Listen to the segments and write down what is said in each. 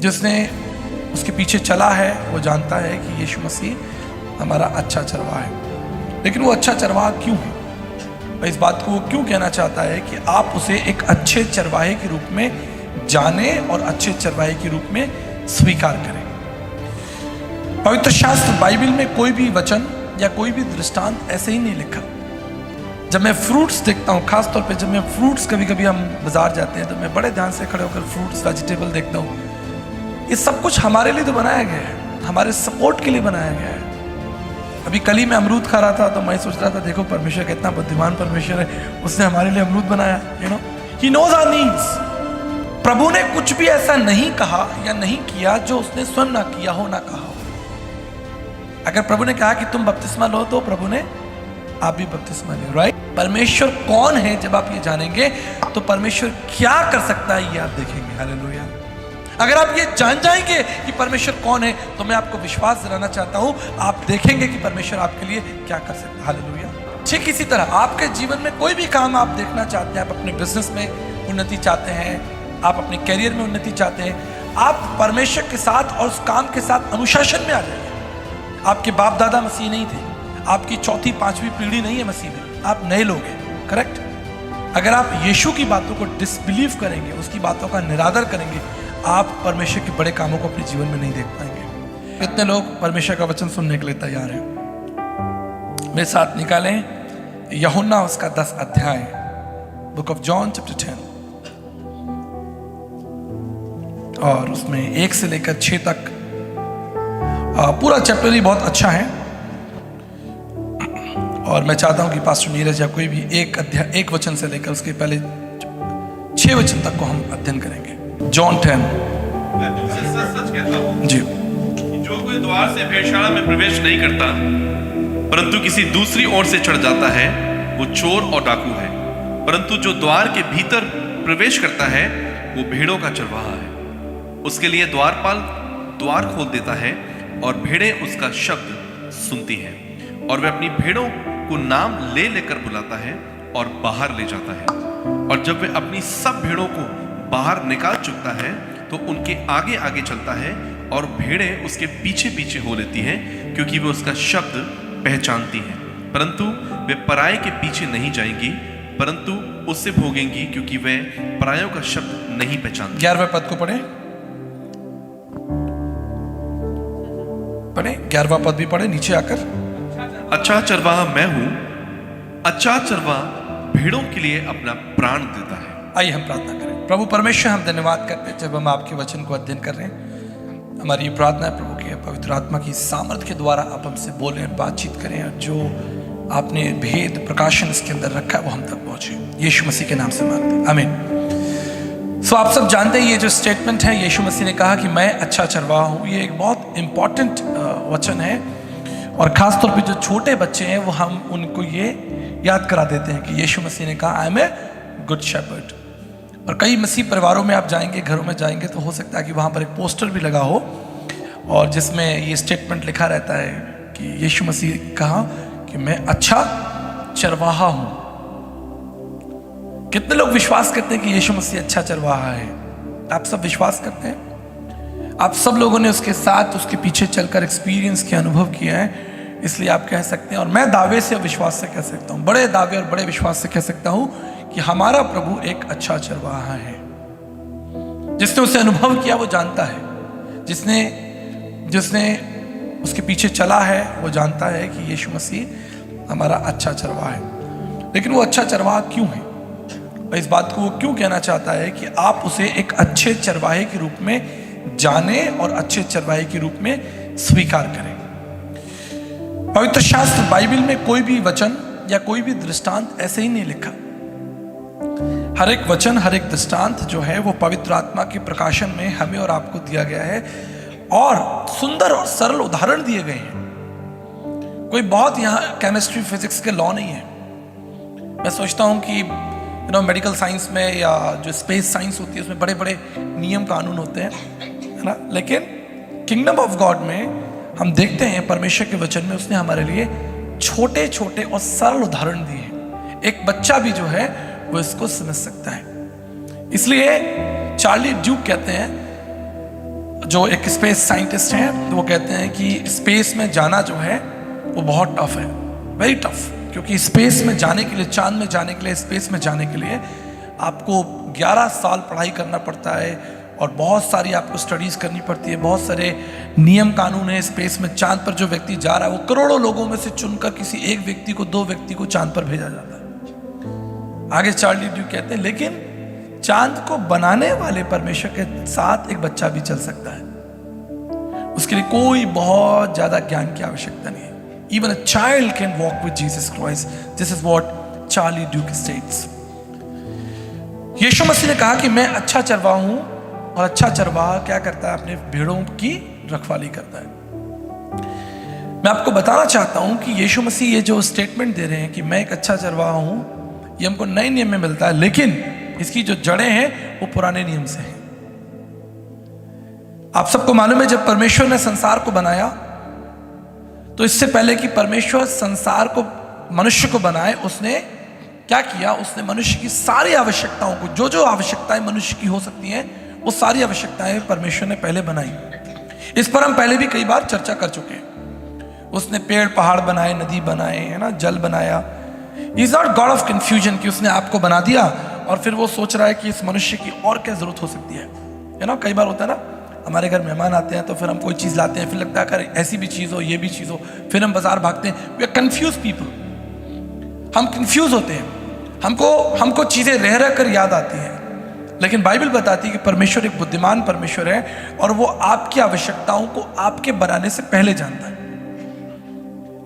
जिसने उसके पीछे चला है वो जानता है कि यीशु मसीह हमारा अच्छा चरवाहा है। लेकिन वो अच्छा चरवाहा क्यों है? और इस बात को वो क्यों कहना चाहता है कि आप उसे एक अच्छे चरवाहे के रूप में जाने और अच्छे चरवाहे के रूप में स्वीकार करें। पवित्र शास्त्र बाइबल में कोई भी वचन या कोई भी दृष्टांत ऐसे ही नहीं लिखा। जब मैं फ्रूट्स देखता हूँ, खासतौर पे जब मैं फ्रूट्स, कभी कभी हम बाजार जाते हैं तो मैं बड़े ध्यान से खड़े होकर फ्रूट्स वेजिटेबल देखता हूँ। ये सब कुछ हमारे लिए तो बनाया गया है, हमारे सपोर्ट के लिए बनाया गया है। अभी कल ही मैं अमरूद खा रहा था तो मैं सोच रहा था, देखो परमेश्वर कितना बुद्धिमान परमेश्वर है, उसने हमारे लिए अमरूद बनाया। He knows our needs. प्रभु ने कुछ भी ऐसा नहीं कहा या नहीं किया जो उसने स्वयं ना किया हो, ना कहा हो। अगर प्रभु ने कहा कि तुम बपतिस्मा लो तो प्रभु ने आप भी बपतिस्मा लो, राइट? परमेश्वर कौन है जब आप ये जानेंगे तो परमेश्वर क्या कर सकता है ये आप देखेंगे। हालेलुया। अगर आप ये जान जाएंगे कि परमेश्वर कौन है तो मैं आपको विश्वास दिलाना चाहता हूं, आप देखेंगे कि परमेश्वर आपके लिए क्या कर सकता है। हालेलुया। ठीक इसी तरह आपके जीवन में कोई भी काम आप देखना चाहते हैं, आप अपने बिजनेस में उन्नति चाहते हैं, आप अपने करियर में उन्नति चाहते हैं, आप परमेश्वर के साथ और उस काम के साथ अनुशासन में आ जाइए। आपके बाप दादा मसीह नहीं थे, आपकी चौथी पांचवी पीढ़ी नहीं है मसीह में, आप नए लोग हैं, करेक्ट? अगर आप यीशु की बातों को डिसबिलीव करेंगे, उसकी बातों का निरादर करेंगे, आप परमेश्वर के बड़े कामों को अपने जीवन में नहीं देख पाएंगे। कितने लोग परमेश्वर का वचन सुनने के लिए तैयार हैं? मेरे साथ निकालें यूहन्ना उसका 10 अध्याय, बुक ऑफ जॉन चैप्टर 10, और उसमें 1 से लेकर 6 तक पूरा चैप्टर ही बहुत अच्छा है। और मैं चाहता हूं कि पास्टर नीरज या कोई भी एक वचन से लेकर उसके पहले 6 वचन तक को हम अध्ययन करेंगे। जॉन 10। मैं तुमसे सच कहता हूं जी, जो कोई द्वार से भेड़शाला में प्रवेश नहीं करता परंतु किसी दूसरी ओर से चढ़ जाता है, वो चोर और डाकू है। परंतु जो द्वार के भीतर प्रवेश करता है वो भेड़ों का चरवाहा है। उसके लिए द्वारपाल द्वार खोल देता है और भेड़ें उसका शब्द सुनती हैं, और वह अपनी भेड़ों को नाम ले लेकर बुलाता है और बाहर ले जाता है। और जब वह अपनी सब भेड़ों को बाहर निकाल चुकता है तो उनके आगे आगे चलता है, और भेड़ें उसके पीछे पीछे हो लेती हैं, क्योंकि वे उसका शब्द पहचानती हैं। परंतु वे पराये के पीछे नहीं जाएंगी, परंतु उससे भोगेंगी, क्योंकि वे परायों का शब्द नहीं पहचानती। 11वें पद को पढ़े, 11वां पद भी पढ़े नीचे आकर। अच्छा चरवाहा मैं हूं, अच्छा चरवाहा भेड़ों के लिए अपना प्राण देता है। आइए हम प्रार्थना करें। प्रभु परमेश्वर, हम धन्यवाद करते हैं जब हम आपके वचन को अध्ययन कर रहे हैं। हमारी ये प्रार्थना है प्रभु की पवित्र आत्मा की सामर्थ्य के द्वारा आप हमसे बोलें, बातचीत करें, और जो आपने भेद प्रकाशन इसके अंदर रखा है वो हम तक पहुंचे। यीशु मसीह के नाम से मांगते हैं, आमीन। सो आप सब जानते हैं ये जो स्टेटमेंट है, यीशु मसीह ने कहा कि मैं अच्छा चरवाहा हूँ, ये एक बहुत इंपॉर्टेंट वचन है। और खासतौर पे जो छोटे बच्चे हैं वो हम उनको ये याद करा देते हैं कि यीशु मसीह ने कहा I am a good shepherd. और कई मसीह परिवारों में आप जाएंगे, घरों में जाएंगे, तो हो सकता है कि वहाँ पर एक पोस्टर भी लगा हो और जिसमें ये स्टेटमेंट लिखा रहता है कि यीशु मसीह कहा कि मैं अच्छा चरवाहा हूँ। कितने लोग विश्वास करते हैं कि यीशु मसीह अच्छा चरवाहा है? आप सब विश्वास करते हैं? आप सब लोगों ने उसके साथ, उसके पीछे चलकर एक्सपीरियंस किया, अनुभव किया है, इसलिए आप कह सकते हैं, और मैं दावे से और विश्वास से कह सकता हूँ, बड़े दावे और बड़े विश्वास से कह सकता हूँ कि हमारा प्रभु एक अच्छा चरवाहा है। जिसने उसे अनुभव किया वो जानता है, जिसने उसके पीछे चला है वो जानता है कि यीशु मसीह हमारा अच्छा चरवाहा है। लेकिन वो अच्छा चरवाहा क्यों है? और इस बात को वो क्यों कहना चाहता है कि आप उसे एक अच्छे चरवाहे के रूप में जाने और अच्छे चरवाहे के रूप में स्वीकार करें। पवित्र शास्त्र बाइबल में कोई भी वचन या कोई भी दृष्टांत ऐसे ही नहीं लिखा। हर एक वचन, हर एक दृष्टांत जो है वो पवित्र आत्मा के प्रकाशन में हमें और आपको दिया गया है, और सुंदर और सरल उदाहरण दिए गए हैं। कोई बहुत यहाँ केमिस्ट्री फिजिक्स के लॉ नहीं है। मैं सोचता हूँ कि मेडिकल साइंस में या जो स्पेस साइंस होती है उसमें बड़े बड़े नियम कानून होते हैं, है ना? लेकिन किंगडम ऑफ गॉड में हम देखते हैं परमेश्वर के वचन में उसने हमारे लिए छोटे छोटे और सरल उदाहरण दिए हैं। एक बच्चा भी जो है वो इसको समझ सकता है। इसलिए चार्ली ड्यूक कहते हैं जो एक स्पेस साइंटिस्ट हैं वो कहते हैं कि स्पेस में जाना जो है वो बहुत टफ है, वेरी टफ। क्योंकि स्पेस में जाने के लिए, चांद में जाने के लिए, स्पेस में जाने के लिए आपको 11 साल पढ़ाई करना पड़ता है और बहुत सारी आपको स्टडीज़ करनी पड़ती है, बहुत सारे नियम कानून है स्पेस में। चांद पर जो व्यक्ति जा रहा है वो करोड़ों लोगों में से चुनकर किसी एक व्यक्ति को, 2 व्यक्ति को चांद पर भेजा जाता है। आगे चार्ली ड्यूक कहते हैं लेकिन चांद को बनाने वाले परमेश्वर के साथ एक बच्चा भी चल सकता है, उसके लिए कोई बहुत ज्यादा ज्ञान की आवश्यकता नहीं है। Even a child can walk with Jesus Christ. This is what Charlie Duke states. यीशु मसीह ने कहा कि मैं अच्छा चरवाहा हूं और अच्छा चरवाहा क्या करता है? अपने भेड़ों की रखवाली करता है। मैं आपको बताना चाहता हूं कि यीशु मसीह ये जो स्टेटमेंट दे रहे हैं कि मैं एक अच्छा चरवाहा हूं, ये हमको नए नियम में मिलता है, लेकिन इसकी जो जड़ें हैं वो पुराने नियम से हैं। आप सबको मालूम है जब परमेश्वर ने संसार को बनाया तो इससे पहले कि परमेश्वर संसार को, मनुष्य को बनाए, उसने क्या किया? उसने मनुष्य की सारी आवश्यकताओं को, जो जो आवश्यकताएं मनुष्य की हो सकती हैं, वो सारी आवश्यकताएं परमेश्वर ने पहले बनाई। इस पर हम पहले भी कई बार चर्चा कर चुके हैं। उसने पेड़ पहाड़ बनाए, नदी बनाए, है ना, जल बनाया। Is not God of confusion कि उसने आपको बना दिया और फिर वो सोच रहा है कि इस मनुष्य की और क्या जरूरत हो सकती है ना। कई बार होता है ना, हमारे घर मेहमान आते हैं तो फिर हम कोई चीज़ लाते हैं, फिर लगता है अगर ऐसी भी चीज़ हो, ये भी चीज़ हो, फिर हम बाजार भागते हैं। वी आर कंफ्यूज पीपल, हम कंफ्यूज होते हैं, हमको चीज़ें रह रह कर याद आती हैं। लेकिन बाइबल बताती है कि परमेश्वर एक बुद्धिमान परमेश्वर है और वो आपकी आवश्यकताओं को आपके बनाने से पहले जानता है।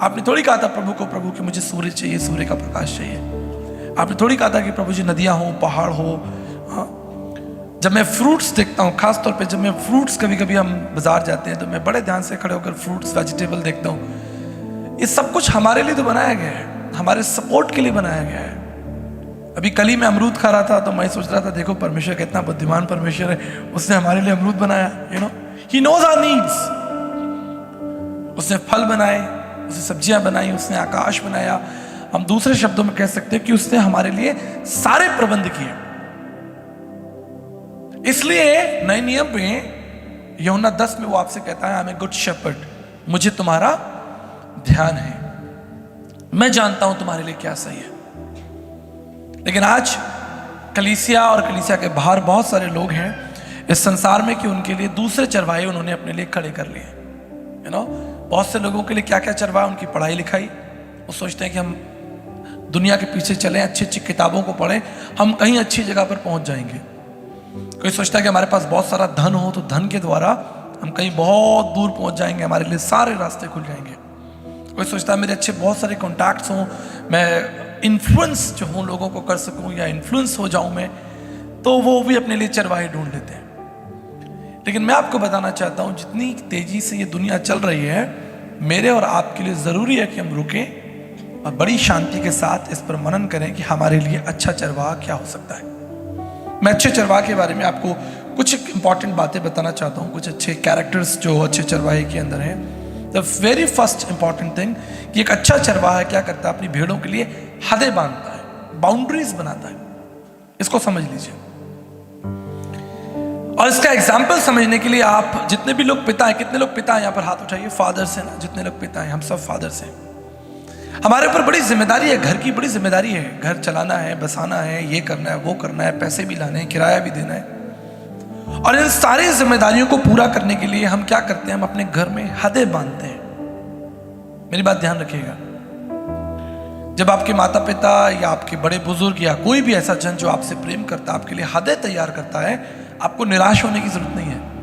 आपने थोड़ी कहा था प्रभु कि मुझे सूर्य चाहिए, सूर्य का प्रकाश चाहिए। आपने थोड़ी कहा था कि प्रभु जी नदियाँ हो, पहाड़ हो। हाँ, जब मैं फ्रूट्स देखता हूँ, खास तौर पे जब मैं फ्रूट्स, कभी कभी हम बाजार जाते हैं तो मैं बड़े ध्यान से खड़े होकर फ्रूट्स, वेजिटेबल देखता हूँ। ये सब कुछ हमारे लिए तो बनाया गया है, हमारे सपोर्ट के लिए बनाया गया है। अभी कल ही मैं अमरूद खा रहा था तो मैं सोच रहा था देखो परमेश्वर कितना बुद्धिमान परमेश्वर है, उसने हमारे लिए अमरूद बनाया। He knows our needs. उसने फल बनाए, उसने सब्जियां बनाई, उसने आकाश बनाया। हम दूसरे शब्दों में कह सकते हैं कि उसने हमारे लिए सारे प्रबंध किए। इसलिए नए नियम में यूहन्ना 10 में वो आपसे कहता है, I am a good shepherd, मुझे तुम्हारा ध्यान है, मैं जानता हूं तुम्हारे लिए क्या सही है। लेकिन आज कलीसिया और कलीसिया के बाहर बहुत सारे लोग हैं इस संसार में कि उनके लिए दूसरे चरवाहे उन्होंने अपने लिए खड़े कर लिए। बहुत से लोगों के लिए क्या क्या चरवाहा? उनकी पढ़ाई लिखाई। वो सोचते हैं कि हम दुनिया के पीछे चलें, अच्छी अच्छी किताबों को पढ़ें, हम कहीं अच्छी जगह पर पहुंच जाएंगे। कोई सोचता है कि हमारे पास बहुत सारा धन हो तो धन के द्वारा हम कहीं बहुत दूर पहुंच जाएंगे, हमारे लिए सारे रास्ते खुल जाएंगे। कोई सोचता है मेरे अच्छे बहुत सारे कॉन्टैक्ट्स हों, मैं इन्फ्लुएंस जो हूँ लोगों को कर सकूँ या इन्फ्लुएंस हो जाऊँ मैं, तो वो भी अपने लिए चरवाहे ढूंढ लेते हैं। लेकिन मैं आपको बताना चाहता हूँ जितनी तेजी से ये दुनिया चल रही है, मेरे और आपके लिए ज़रूरी है कि हम रुकें और बड़ी शांति के साथ इस पर मनन करें कि हमारे लिए अच्छा चरवाहा क्या हो सकता है। मैं अच्छे चरवाहा के बारे में आपको कुछ इंपॉर्टेंट बातें बताना चाहता हूँ, कुछ अच्छे कैरेक्टर्स जो अच्छे चरवाहे के अंदर हैं। The very first important thing कि एक अच्छा चरवाहा क्या करता है? अपनी भेड़ों के लिए हदें बांधता है, बाउंड्रीज बनाता है। इसको समझ लीजिए। और इसका एग्जाम्पल समझने के लिए आप जितने भी लोग पिता हैं, कितने लोग पिता हैं यहाँ पर? हाथ उठाइए। फादर्स हैं ना? जितने लोग पिता हैं, हम सब फादर्स हैं। हमारे ऊपर बड़ी जिम्मेदारी है, घर की बड़ी जिम्मेदारी है। घर चलाना है, बसाना है, ये करना है, वो करना है, पैसे भी लाने हैं, किराया भी देना है। और इन सारी जिम्मेदारियों को पूरा करने के लिए हम क्या करते हैं? हम अपने घर में हदें बांधते हैं। मेरी बात ध्यान रखिएगा। जब आपके माता पिता या आपके बड़े बुजुर्ग या कोई भी ऐसा जन जो आपसे प्रेम करता है, आपके लिए हदें तैयार करता है, आपको निराश होने की जरूरत नहीं है।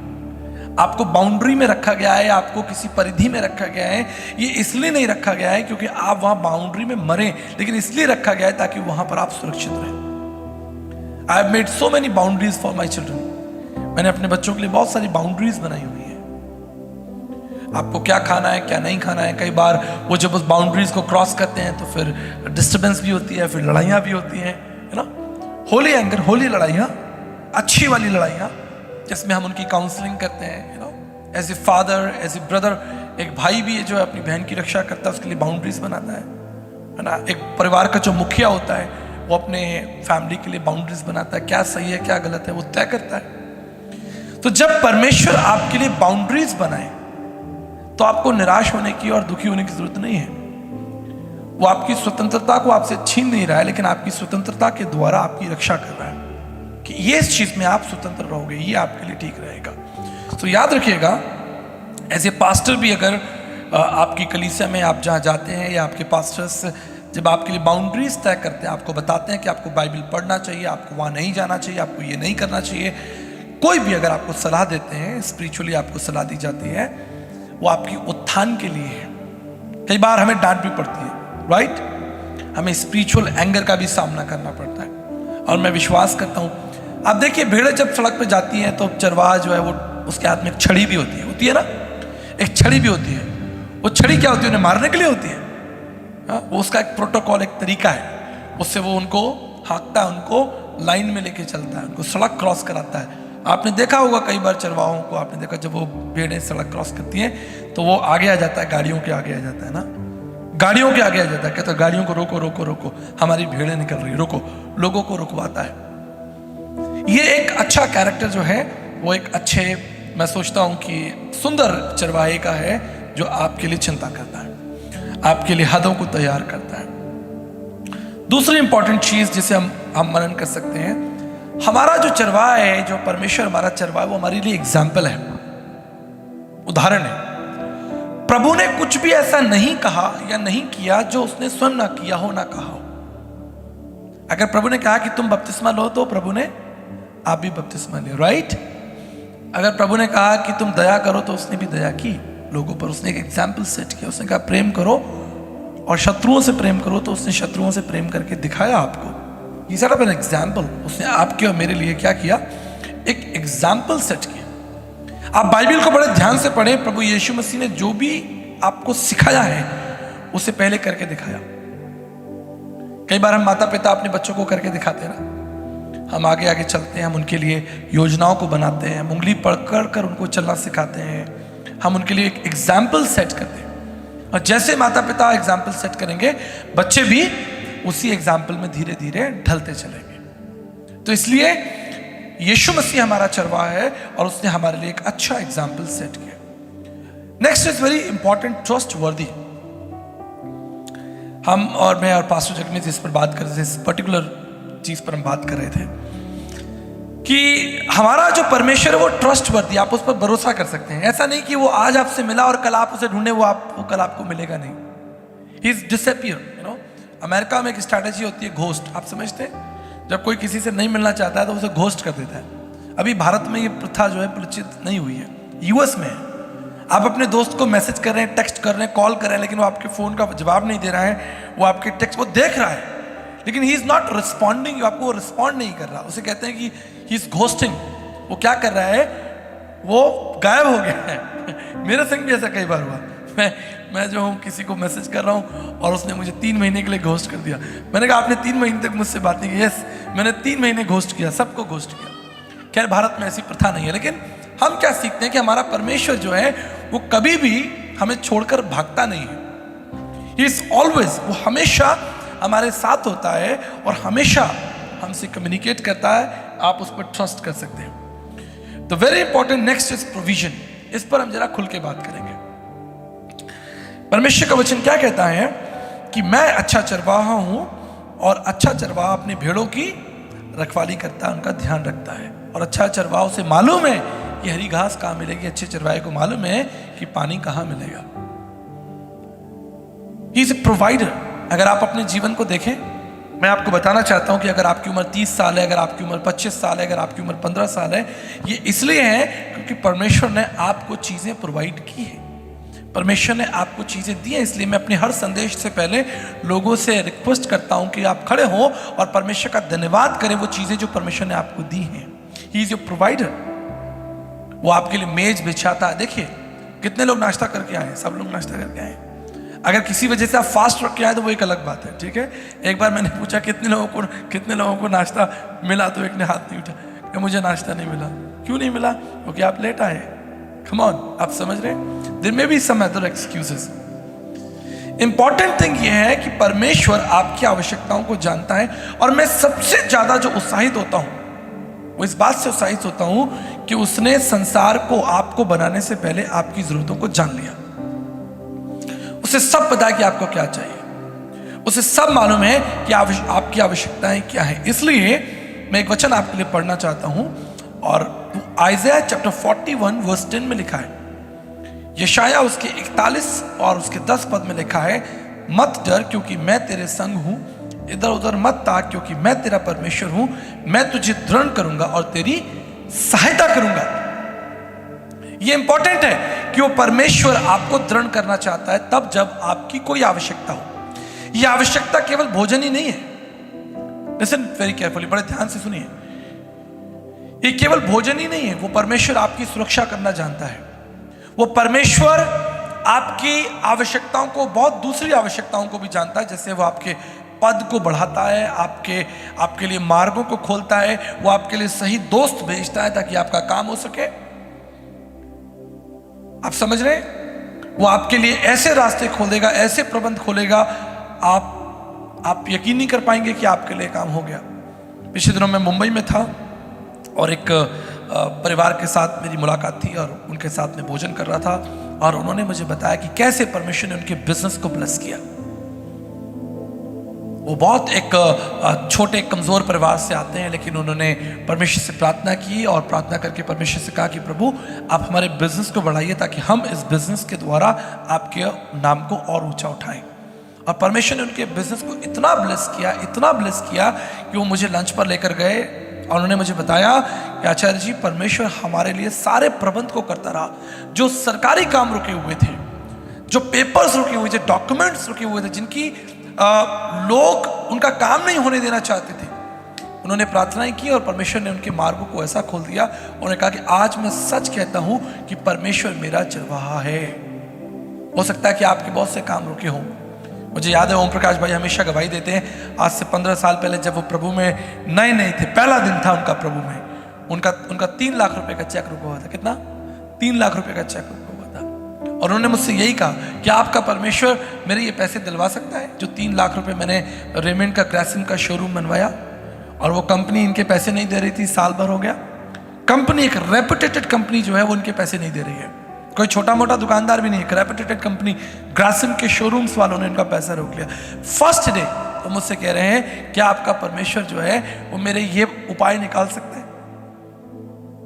आपको बाउंड्री में रखा गया है, आपको किसी परिधि में रखा गया है। ये इसलिए नहीं रखा गया है क्योंकि आप वहां बाउंड्री में मरें, लेकिन इसलिए रखा गया है ताकि वहां पर आप सुरक्षित रहें। I have made so many boundaries for my children. मैंने अपने बच्चों के लिए बहुत सारी बाउंड्रीज बनाई हुई है। आपको क्या खाना है, क्या नहीं खाना है। कई बार वो जब उस बाउंड्रीज को क्रॉस करते हैं तो फिर डिस्टर्बेंस भी होती है, फिर लड़ाइयाँ भी होती हैं, है ना। होली एंगर, होली लड़ाइयाँ, अच्छी वाली लड़ाइयाँ जिसमें हम उनकी काउंसलिंग करते हैं, you know, as a father, as a brother. एक भाई भी है जो अपनी बहन की रक्षा करता है, उसके लिए बाउंड्रीज बनाता है ना। एक परिवार का जो मुखिया होता है वो अपने फैमिली के लिए बाउंड्रीज बनाता है, क्या सही है क्या गलत है वो तय करता है। तो जब परमेश्वर आपके लिए बाउंड्रीज बनाए तो आपको निराश होने की और दुखी होने की जरूरत नहीं है। वो आपकी स्वतंत्रता को आपसे छीन नहीं रहा है, लेकिन आपकी स्वतंत्रता के द्वारा आपकी रक्षा कर रहा है कि ये इस चीज में आप स्वतंत्र रहोगे, ये आपके लिए ठीक रहेगा। तो याद रखिएगा, एज ए पास्टर भी अगर आपकी कलीसिया में आप जहाँ जाते हैं या आपके पास्टर्स जब आपके लिए बाउंड्रीज तय करते हैं, आपको बताते हैं कि आपको बाइबल पढ़ना चाहिए, आपको वहाँ नहीं जाना चाहिए, आपको ये नहीं करना चाहिए, कोई भी अगर आपको सलाह देते हैं, स्पिरिचुअली आपको सलाह दी जाती है, वो आपकी उत्थान के लिए है। कई बार हमें डांट भी पड़ती है, राइट, हमें स्पिरिचुअल एंगर का भी सामना करना पड़ता है। और मैं विश्वास करता हूँ, आप देखिए भेड़ें जब सड़क पे जाती हैं तो चरवाहा जो है वो उसके हाथ में एक छड़ी भी होती है ना, एक छड़ी भी होती है। वो छड़ी क्या होती है? उन्हें मारने के लिए होती है। वो उसका एक प्रोटोकॉल, एक तरीका है, उससे वो उनको हाँकता है, उनको लाइन में लेके चलता है, उनको सड़क क्रॉस कराता है। आपने देखा होगा कई बार चरवाहों को, आपने देखा जब वो भेड़ें सड़क क्रॉस करती हैं तो वो आगे आ जाता है, गाड़ियों के आगे आ जाता है ना, गाड़ियों के आगे आ जाता है, कहता है गाड़ियों को रोको रोको रोको, हमारी भेड़ें निकल रही, रोको, लोगों को रुकवाता है। ये एक अच्छा कैरेक्टर जो है वो एक अच्छे, मैं सोचता हूं कि सुंदर चरवाहे का है, जो आपके लिए चिंता करता है, आपके लिए हदों को तैयार करता है। दूसरी इंपॉर्टेंट चीज जिसे हम मनन कर सकते हैं, हमारा जो चरवाहा है, जो परमेश्वर हमारा चरवाहा, वो हमारे लिए एग्जाम्पल है, उदाहरण है। प्रभु ने कुछ भी ऐसा नहीं कहा या नहीं किया जो उसने स्वयं ना किया हो, ना कहा हो। अगर प्रभु ने कहा कि तुम बपतिस्मा लो, तो प्रभु ने आप भी बपतिस्मा लियो, राइट। अगर प्रभु ने कहा कि तुम दया करो, तो उसने भी दया की लोगों पर, उसने एक एग्जाम्पल सेट किया। उसने कहा प्रेम करो और शत्रुओं से प्रेम करो, तो उसने शत्रुओं से प्रेम करके दिखाया आपको। ये सारा एन एग्जाम्पल, उसने आपके और मेरे लिए क्या किया? एक एग्जाम्पल सेट किया। आप बाइबल को बड़े ध्यान से पढ़ें, प्रभु यीशु मसीह ने जो भी आपको सिखाया है उसे पहले करके दिखाया। कई बार हम माता पिता अपने बच्चों को करके दिखाते हैं ना, हम आगे आगे चलते हैं, हम उनके लिए योजनाओं को बनाते हैं, हम उंगली पकड़ कर उनको चलना सिखाते हैं, हम उनके लिए एक एग्जाम्पल सेट करते हैं। और जैसे माता पिता एग्जाम्पल सेट करेंगे, बच्चे भी उसी एग्जाम्पल में धीरे धीरे ढलते चलेंगे। तो इसलिए यीशु मसीह हमारा चरवाहा है और उसने हमारे लिए एक अच्छा एग्जाम्पल सेट किया। Next is very important, trust वर्दी। हम और मैं और पास्टर जगमीत इस पर बात कर रहे थे, इस पर्टिकुलर चीज पर हम बात कर रहे थे कि हमारा जो परमेश्वर है वो ट्रस्ट वर्दी, आप उस पर भरोसा कर सकते हैं। ऐसा नहीं कि वो आज आपसे मिला और कल आप उसे ढूंढे, वो कल आपको मिलेगा नहीं। He is disappear, you know. America में एक स्ट्रैटेजी होती है घोस्ट, आप समझते हैं? जब कोई किसी से नहीं मिलना चाहता है तो उसे घोस्ट कर देता है। अभी भारत में ये प्रथा जो है प्रचलित नहीं हुई है, यूएस में है। आप अपने दोस्त को मैसेज कर रहे हैं, टेक्स्ट कर रहे हैं, कॉल कर रहे हैं, लेकिन वो आपके फोन का जवाब नहीं दे रहा है, वो आपके टेक्स्ट वो देख रहा है लेकिन ही इज नॉट रिस्पॉन्डिंग, आपको वो रिस्पॉन्ड नहीं कर रहा। उसे कहते हैं कि ही इज घोस्टिंग। वो क्या कर रहा है? वो गायब हो गया है। मेरे संग भी ऐसा कई बार हुआ। मैं जो हूँ किसी को मैसेज कर रहा हूँ और उसने मुझे 3 महीने के लिए घोस्ट कर दिया। मैंने कहा आपने 3 महीने तक मुझसे बात नहीं की। यस, मैंने 3 महीने घोस्ट किया, सबको घोस्ट किया। खैर भारत में ऐसी प्रथा नहीं है, लेकिन हम क्या सीखते हैं कि हमारा परमेश्वर जो है वो कभी भी हमें छोड़कर भागता नहीं है। ही इज ऑलवेज, वो हमेशा हमारे साथ होता है और हमेशा हमसे कम्युनिकेट करता है। आप उस पर ट्रस्ट कर सकते हैं। तो very important next is provision. इस पर हम जरा खुल के बात करेंगे। परमेश्वर का वचन क्या कहता है कि मैं अच्छा चरवाहा हूं और अच्छा चरवाहा अपनी भेड़ों की रखवाली करता है, उनका ध्यान रखता है। और अच्छा चरवाहा उसे मालूम है कि हरी घास कहां मिलेगी, अच्छे चरवाहे को मालूम है कि पानी कहां मिलेगा। He is a provider. अगर आप अपने जीवन को देखें, मैं आपको बताना चाहता हूं कि अगर आपकी उम्र 30 साल है, अगर आपकी उम्र 25 साल है, अगर आपकी उम्र 15 साल है, ये इसलिए है क्योंकि परमेश्वर ने आपको चीजें प्रोवाइड की है, परमेश्वर ने आपको चीजें दी हैं। इसलिए मैं अपने हर संदेश से पहले लोगों से रिक्वेस्ट करता हूं कि आप खड़े हो और परमेश्वर का धन्यवाद करें वो चीजें जो परमेश्वर ने आपको दी हैं। He is your provider. वो आपके लिए मेज बिछाता है। देखिए कितने लोग नाश्ता करके आए, सब लोग नाश्ता करके आए। अगर किसी वजह से आप फास्ट रख के आए तो वो एक अलग बात है, ठीक है। एक बार मैंने पूछा कितने लोगों को नाश्ता मिला, तो एक ने हाथ नहीं उठा कि मुझे नाश्ता नहीं मिला। क्यों नहीं मिला? क्योंकि आप लेट आए। कम ऑन, आप समझ रहे हैं? There may be some other excuses. Important thing ये है कि परमेश्वर आपकी आवश्यकताओं को जानता है। और मैं सबसे ज्यादा जो उत्साहित होता हूं वो इस बात से उत्साहित होता हूं कि उसने संसार को आपको बनाने से पहले आपकी जरूरतों को जान लिया। उसे सब पता है कि आपको क्या चाहिए, उसे सब मालूम है कि आपकी आवश्यकताएं क्या है। इसलिए मैं एक वचन आपके लिए पढ़ना चाहता हूं, और आइज़ाया चैप्टर 41 वर्स 10 में लिखा है, यशाया उसके 41 और उसके 10 पद में लिखा है, मत डर क्योंकि मैं तेरे संग हूं, इधर उधर मत ताक क्योंकि मैं तेरा परमेश्वर हूं, मैं तुझे दृढ़ करूंगा और तेरी सहायता करूंगा। यह इंपॉर्टेंट है कि वो परमेश्वर आपको दृढ़ करना चाहता है तब जब आपकी कोई आवश्यकता हो। यह आवश्यकता केवल भोजन ही नहीं है। लिसन वेरी केयरफुली, बड़े ध्यान से सुनिए। ये केवल भोजन ही नहीं है, वो परमेश्वर आपकी सुरक्षा करना जानता है। वो परमेश्वर आपकी आवश्यकताओं को, बहुत दूसरी आवश्यकताओं को भी जानता है। जैसे वो आपके पद को बढ़ाता है, आपके लिए मार्गों को खोलता है, वो आपके लिए सही दोस्त भेजता है ताकि आपका काम हो सके। आप समझ रहे हैं? वो आपके लिए ऐसे रास्ते खोलेगा, ऐसे प्रबंध खोलेगा, आप यकीन नहीं कर पाएंगे कि आपके लिए काम हो गया। पिछले दिनों मैं मुंबई में था और एक परिवार के साथ मेरी मुलाकात थी और उनके साथ में भोजन कर रहा था, और उन्होंने मुझे बताया कि कैसे परमेश्वर ने उनके बिजनेस को ब्लेस किया। वो बहुत एक छोटे कमजोर परिवार से आते हैं, लेकिन उन्होंने परमेश्वर से प्रार्थना की और प्रार्थना करके परमेश्वर से कहा कि प्रभु आप हमारे बिजनेस को बढ़ाइए ताकि हम इस बिजनेस के द्वारा आपके नाम को और ऊंचा उठाएं। और परमेश्वर ने उनके बिजनेस को इतना ब्लेस किया कि वो मुझे लंच पर लेकर गए और उन्होंने मुझे बताया कि आचार्य जी, परमेश्वर हमारे लिए सारे प्रबंध को करता रहा। जो सरकारी काम रुके हुए थे, जो पेपर्स रुके हुए थे, डॉक्यूमेंट्स रुके हुए थे, जिनकी लोग उनका काम नहीं होने देना चाहते थे, उन्होंने प्रार्थनाएं की और परमेश्वर ने उनके मार्गों को ऐसा खोल दिया। उन्होंने कहा कि आज मैं सच कहता हूं कि परमेश्वर मेरा चरवाहा है। हो सकता है कि आपके बहुत से काम रुके हों। मुझे याद है ओम प्रकाश भाई हमेशा गवाही देते हैं, आज से 15 साल पहले जब वो प्रभु में नए थे, पहला दिन था उनका प्रभु में, उनका 3 लाख रुपए का चेक रुका हुआ था। कितना? 3 लाख रुपए का चेक रुका हुआ था। और उन्होंने मुझसे यही कहा कि आपका परमेश्वर मेरे ये पैसे दिलवा सकता है जो 3 लाख रुपए मैंने रेमंड का ग्रासिम का शोरूम बनवाया, और वो कंपनी इनके पैसे नहीं दे रही थी, साल भर हो गया। कंपनी, एक रेपुटेटेड कंपनी जो है वो इनके पैसे नहीं दे रही है, कोई छोटा मोटा दुकानदार भी नहीं, एक रेपुटेटेड कंपनी, ग्रासिम के शोरूम्स वालों ने इनका पैसा रोक लिया। फर्स्ट डे तो मुझसे कह रहे हैं क्या आपका परमेश्वर जो है वो मेरे ये उपाय निकाल सकता है?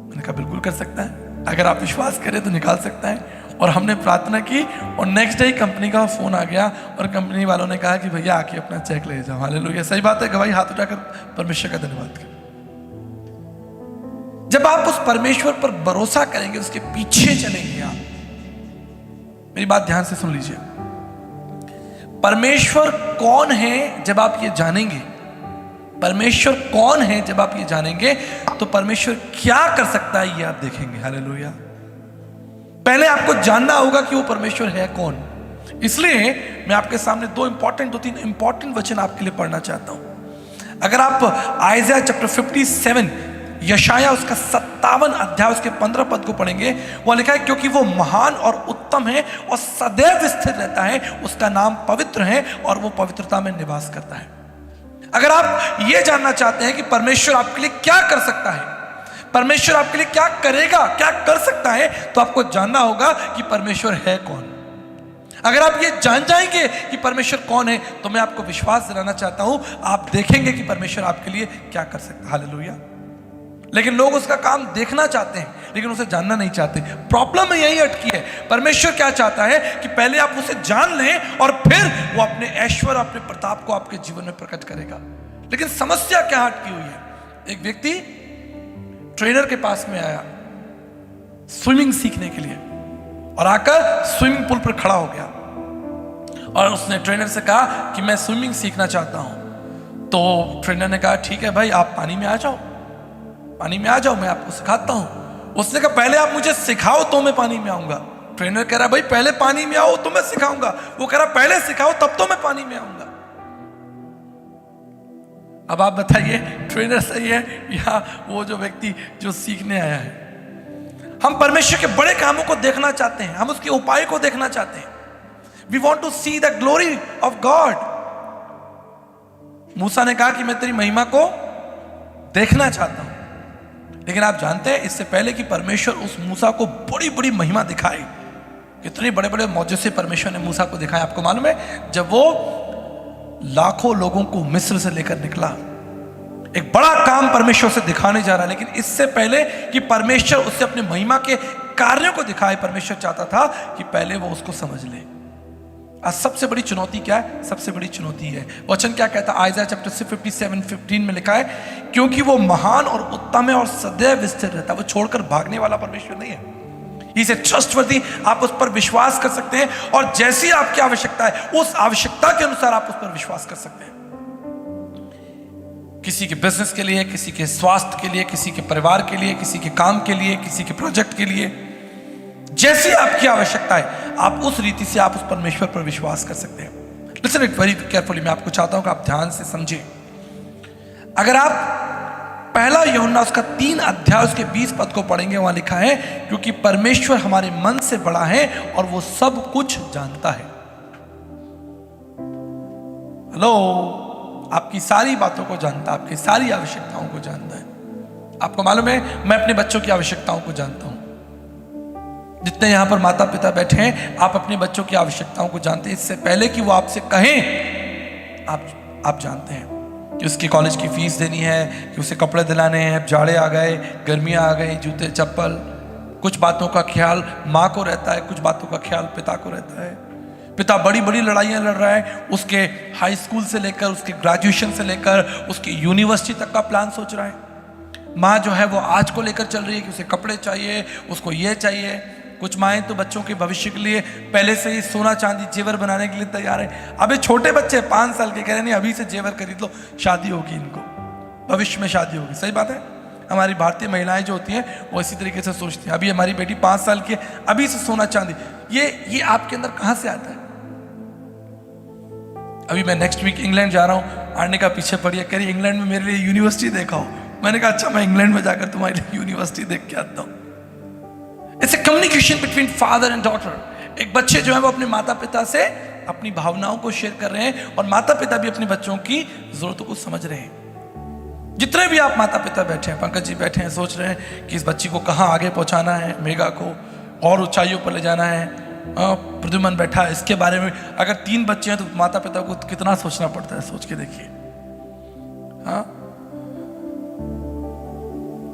मैंने कहा बिल्कुल कर सकता है, अगर आप विश्वास करें तो निकाल सकता है। और हमने प्रार्थना की और नेक्स्ट डे कंपनी का फोन आ गया और कंपनी वालों ने कहा कि भैया आके अपना चेक ले जाओ। हालेलुया, सही बात है, गवाही हाथ उठाकर परमेश्वर का धन्यवाद करें। जब आप उस परमेश्वर पर भरोसा करेंगे, उसके पीछे चलेंगे, आप मेरी बात ध्यान से सुन लीजिए। परमेश्वर कौन है जब आप ये जानेंगे, परमेश्वर कौन है जब आप ये जानेंगे, तो परमेश्वर क्या कर सकता है ये आप देखेंगे। हालेलुया। पहले आपको जानना होगा कि वो परमेश्वर है कौन। इसलिए मैं आपके सामने 2-3 इंपॉर्टेंट वचन आपके लिए पढ़ना चाहता हूं। अगर आप आइज़ाया चैप्टर 57, यशाया उसका 57 अध्याय उसके 15 पद को पढ़ेंगे, वह लिखा है क्योंकि वो महान और उत्तम है और सदैव स्थिर रहता है, उसका नाम पवित्र है और वो पवित्रता में निवास करता है। अगर आप ये जानना चाहते हैं कि परमेश्वर आपके लिए क्या कर सकता है, परमेश्वर आपके लिए क्या करेगा, क्या कर सकता है, तो आपको जानना होगा कि परमेश्वर है कौन। अगर आप ये जान जाएंगे कि परमेश्वर कौन है, तो मैं आपको विश्वास दिलाना चाहता हूं, आप देखेंगे कि परमेश्वर आपके लिए क्या कर सकता है। हालेलुया। लेकिन लोग उसका काम देखना चाहते हैं, लेकिन उसे जानना नहीं चाहते। प्रॉब्लम यही अटकी है। परमेश्वर क्या चाहता है कि पहले आप उसे जान लें और फिर वो अपने ऐश्वर्य, अपने प्रताप को आपके जीवन में प्रकट करेगा। लेकिन समस्या क्या अटकी हुई है? एक व्यक्ति ट्रेनर के पास में आया स्विमिंग सीखने के लिए और आकर स्विमिंग पूल पर खड़ा हो गया और उसने ट्रेनर से कहा कि मैं स्विमिंग सीखना चाहता हूं। तो ट्रेनर ने कहा ठीक है भाई, आप पानी में आ जाओ, पानी में आ जाओ, मैं आपको सिखाता हूं। उसने कहा पहले आप मुझे सिखाओ तो मैं पानी में आऊंगा। ट्रेनर कह रहा भाई पहले पानी में आओ तो मैं सिखाऊंगा। वो कह रहा पहले सिखाओ तब तो मैं पानी में आऊंगा। अब आप बताइए ट्रेनर सही है या वो जो व्यक्ति जो सीखने आया है? हम परमेश्वर के बड़े कामों को देखना चाहते हैं, हम उसके उपाय को देखना चाहते हैं। We want to see the glory of God. मूसा ने कहा कि मैं तेरी महिमा को देखना चाहता हूं। लेकिन आप जानते हैं इससे पहले कि परमेश्वर उस मूसा को बड़ी बड़ी महिमा दिखाए, कितने बड़े बड़े मौजूद परमेश्वर ने मूसा को दिखाया, आपको मालूम है? जब वो लाखों लोगों को मिस्र से लेकर निकला, एक बड़ा काम परमेश्वर से दिखाने जा रहा है, लेकिन इससे पहले कि परमेश्वर उससे अपने महिमा के कार्यों को दिखाए, परमेश्वर चाहता था कि पहले वो उसको समझ ले। आज सबसे बड़ी चुनौती क्या है? सबसे बड़ी चुनौती है, वचन क्या कहता है? आइज़ाया चैप्टर 57:15 में लिखा है, क्योंकि वो महान और उत्तम है और सदैव स्थिर रहता है। वो छोड़कर भागने वाला परमेश्वर नहीं है। He is trustworthy, आप उस पर विश्वास कर सकते हैं, और जैसी आपकी आवश्यकता है उस आवश्यकता के अनुसार आप उस पर विश्वास कर सकते हैं। किसी के बिजनेस के लिए, किसी के स्वास्थ्य के लिए, किसी के परिवार के लिए, किसी के काम के लिए, किसी के प्रोजेक्ट के लिए, जैसी आपकी आवश्यकता है आप उस रीति से आप उस परमेश्वर पर विश्वास कर सकते हैं। लिसन इट वेरी केयरफुली, मैं आपको चाहता हूं कि आप ध्यान से समझें। अगर आप पहला यूहन्ना उसका 3 अध्याय उसके 20 पद को पढ़ेंगे, वहां लिखा है, क्योंकि परमेश्वर हमारे मन से बड़ा है और वो सब कुछ जानता है। हेलो, आपकी सारी बातों को जानता है, आपकी सारी आवश्यकताओं को जानता है। आपको मालूम है, मैं अपने बच्चों की आवश्यकताओं को जानता हूं। जितने यहां पर माता पिता बैठे हैं, आप अपने बच्चों की आवश्यकताओं को जानते हैं। इससे पहले कि वो आपसे कहें, आप जानते हैं कि उसकी कॉलेज की फीस देनी है, कि उसे कपड़े दिलाने हैं, जाड़े आ गए, गर्मियां आ गई, जूते चप्पल। कुछ बातों का ख्याल माँ को रहता है, कुछ बातों का ख्याल पिता को रहता है। पिता बड़ी बड़ी लड़ाइयाँ लड़ रहा है, उसके हाई स्कूल से लेकर उसके ग्रेजुएशन से लेकर उसकी यूनिवर्सिटी तक का प्लान सोच रहा है। माँ जो है वो आज को लेकर चल रही है कि उसे कपड़े चाहिए, उसको ये चाहिए। कुछ माएँ तो बच्चों के भविष्य के लिए पहले से ही सोना चांदी जेवर बनाने के लिए तैयार है। अबे छोटे बच्चे 5 साल के कह रहे नहीं अभी से जेवर खरीद लो, शादी होगी इनको, भविष्य में शादी होगी। सही बात है। हमारी भारतीय महिलाएं जो होती हैं वो इसी तरीके से सोचती हैं, अभी हमारी बेटी 5 साल की है, अभी से सोना चांदी। ये आपके अंदर कहाँ से आता है? अभी मैं नेक्स्ट वीक इंग्लैंड जा रहा हूँ, आने का पीछे पड़ी है, कह रही इंग्लैंड में मेरे लिए यूनिवर्सिटी देखा हो। मैंने कहा अच्छा, मैं इंग्लैंड में जाकर तुम्हारे लिए यूनिवर्सिटी देख के आता हूँ। It's a communication between father and daughter. एक बच्चे जो है वो अपने माता पिता से अपनी भावनाओं को शेयर कर रहे हैं, और माता पिता भी अपने बच्चों की जरूरतों को समझ रहे हैं। जितने भी आप माता पिता बैठे हैं, पंकज जी बैठे हैं, सोच रहे हैं कि इस बच्ची को कहाँ आगे पहुँचाना है, मेगा को और ऊंचाइयों पर ले जाना है। प्रद्युमन बैठा है, इसके बारे में अगर 3 बच्चे हैं तो माता पिता को कितना सोचना पड़ता है, सोच के देखिए। हाँ,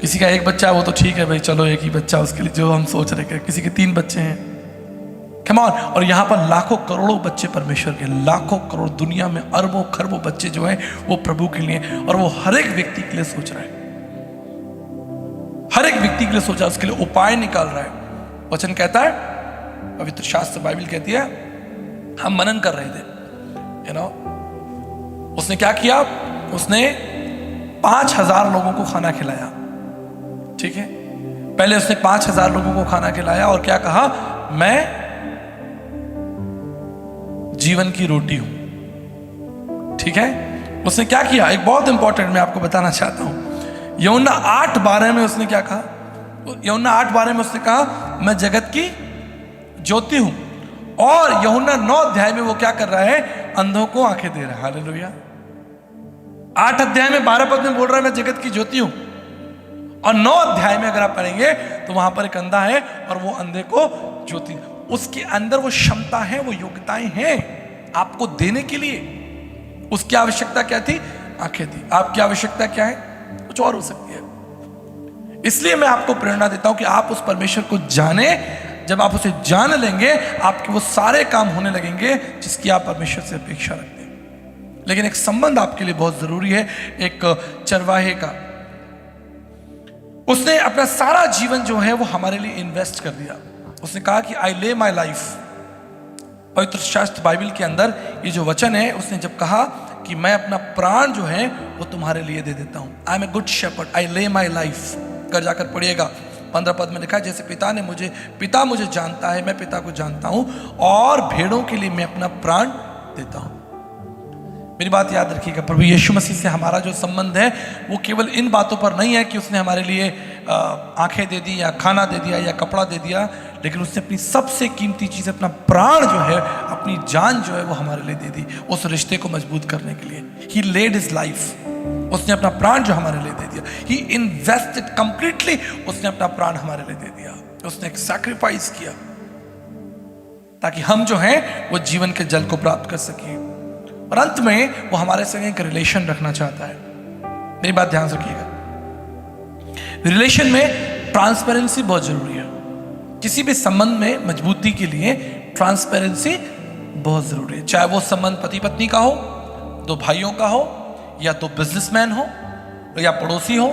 किसी का 1 बच्चा है वो तो ठीक है भाई, चलो 1 ही बच्चा उसके लिए जो हम सोच रहे हैं। किसी के 3 बच्चे हैं, कम ऑन। और यहाँ पर लाखों करोड़ों बच्चे परमेश्वर के, लाखों करोड़, दुनिया में अरबों खरबों बच्चे जो हैं वो प्रभु के लिए, और वो हर एक व्यक्ति के लिए सोच रहा है, हर एक व्यक्ति के लिए सोचा, उसके लिए उपाय निकाल रहा है। वचन कहता है, पवित्र शास्त्र बाइबल कहती है, हम मनन कर रहे थे, यू नो, उसने क्या किया? उसने 5000 लोगों को खाना खिलाया। ठीक है, पहले उसने 5000 लोगों को खाना खिलाया और क्या कहा? मैं जीवन की रोटी हूं। ठीक है, उसने क्या किया? एक बहुत इंपॉर्टेंट मैं आपको बताना चाहता हूं। यूहन्ना 8:12 में उसने क्या कहा? यूहन्ना 8:12 में उसने कहा, मैं जगत की ज्योति हूं। और यूहन्ना 9 अध्याय में वो क्या कर रहा है? अंधों को आंखें दे रहा है। हालेलुया। 8 अध्याय में 12 पद में बोल रहा है मैं जगत की ज्योति हूं, और 9 अध्याय में अगर आप पढ़ेंगे तो वहां पर एक अंधा है और वो अंधे को ज्योति, उसके अंदर वो क्षमता है, वो योग्यताएं हैं आपको देने के लिए। उसकी आवश्यकता क्या थी? आंखें थी। आपकी आवश्यकता क्या है? कुछ और हो सकती है। इसलिए मैं आपको प्रेरणा देता हूं कि आप उस परमेश्वर को जाने। जब आप उसे जान लेंगे, आपके वो सारे काम होने लगेंगे जिसकी आप परमेश्वर से अपेक्षा रखते हैं। लेकिन एक संबंध आपके लिए बहुत जरूरी है, एक चरवाहे का। उसने अपना सारा जीवन जो है वो हमारे लिए इन्वेस्ट कर दिया। उसने कहा कि आई ले माई लाइफ। पवित्र शास्त्र बाइबल के अंदर ये जो वचन है, उसने जब कहा कि मैं अपना प्राण जो है वो तुम्हारे लिए दे देता हूं, I am a good shepherd, I lay my life. कर जाकर पढ़िएगा, 15 पद में लिखा है, जैसे पिता मुझे जानता है, मैं पिता को जानता हूं, और भेड़ों के लिए मैं अपना प्राण देता हूं। मेरी बात याद रखिएगा, प्रभु यीशु मसीह से हमारा जो संबंध है वो केवल इन बातों पर नहीं है कि उसने हमारे लिए आंखें दे दी या खाना दे दिया या कपड़ा दे दिया, लेकिन उसने अपनी सबसे कीमती चीज़, अपना प्राण जो है, अपनी जान जो है वो हमारे लिए दे दी, उस रिश्ते को मजबूत करने के लिए। ही लेड हिज लाइफ। उसने अपना प्राण जो हमारे लिए दे दिया, ही इन्वेस्टेड कंप्लीटली, उसने अपना प्राण हमारे लिए दे दिया, उसने एक सैक्रिफाइस किया ताकि हम जो हैं वो जीवन के जल को प्राप्त कर सकें। और अंत में वो हमारे संग एक रिलेशन रखना चाहता है। मेरी बात ध्यान से रखिएगा, रिलेशन में ट्रांसपेरेंसी बहुत जरूरी है। किसी भी संबंध में मजबूती के लिए ट्रांसपेरेंसी बहुत जरूरी है, चाहे वो संबंध पति पत्नी का हो, दो भाइयों का हो, या तो बिजनेसमैन हो या पड़ोसी हो।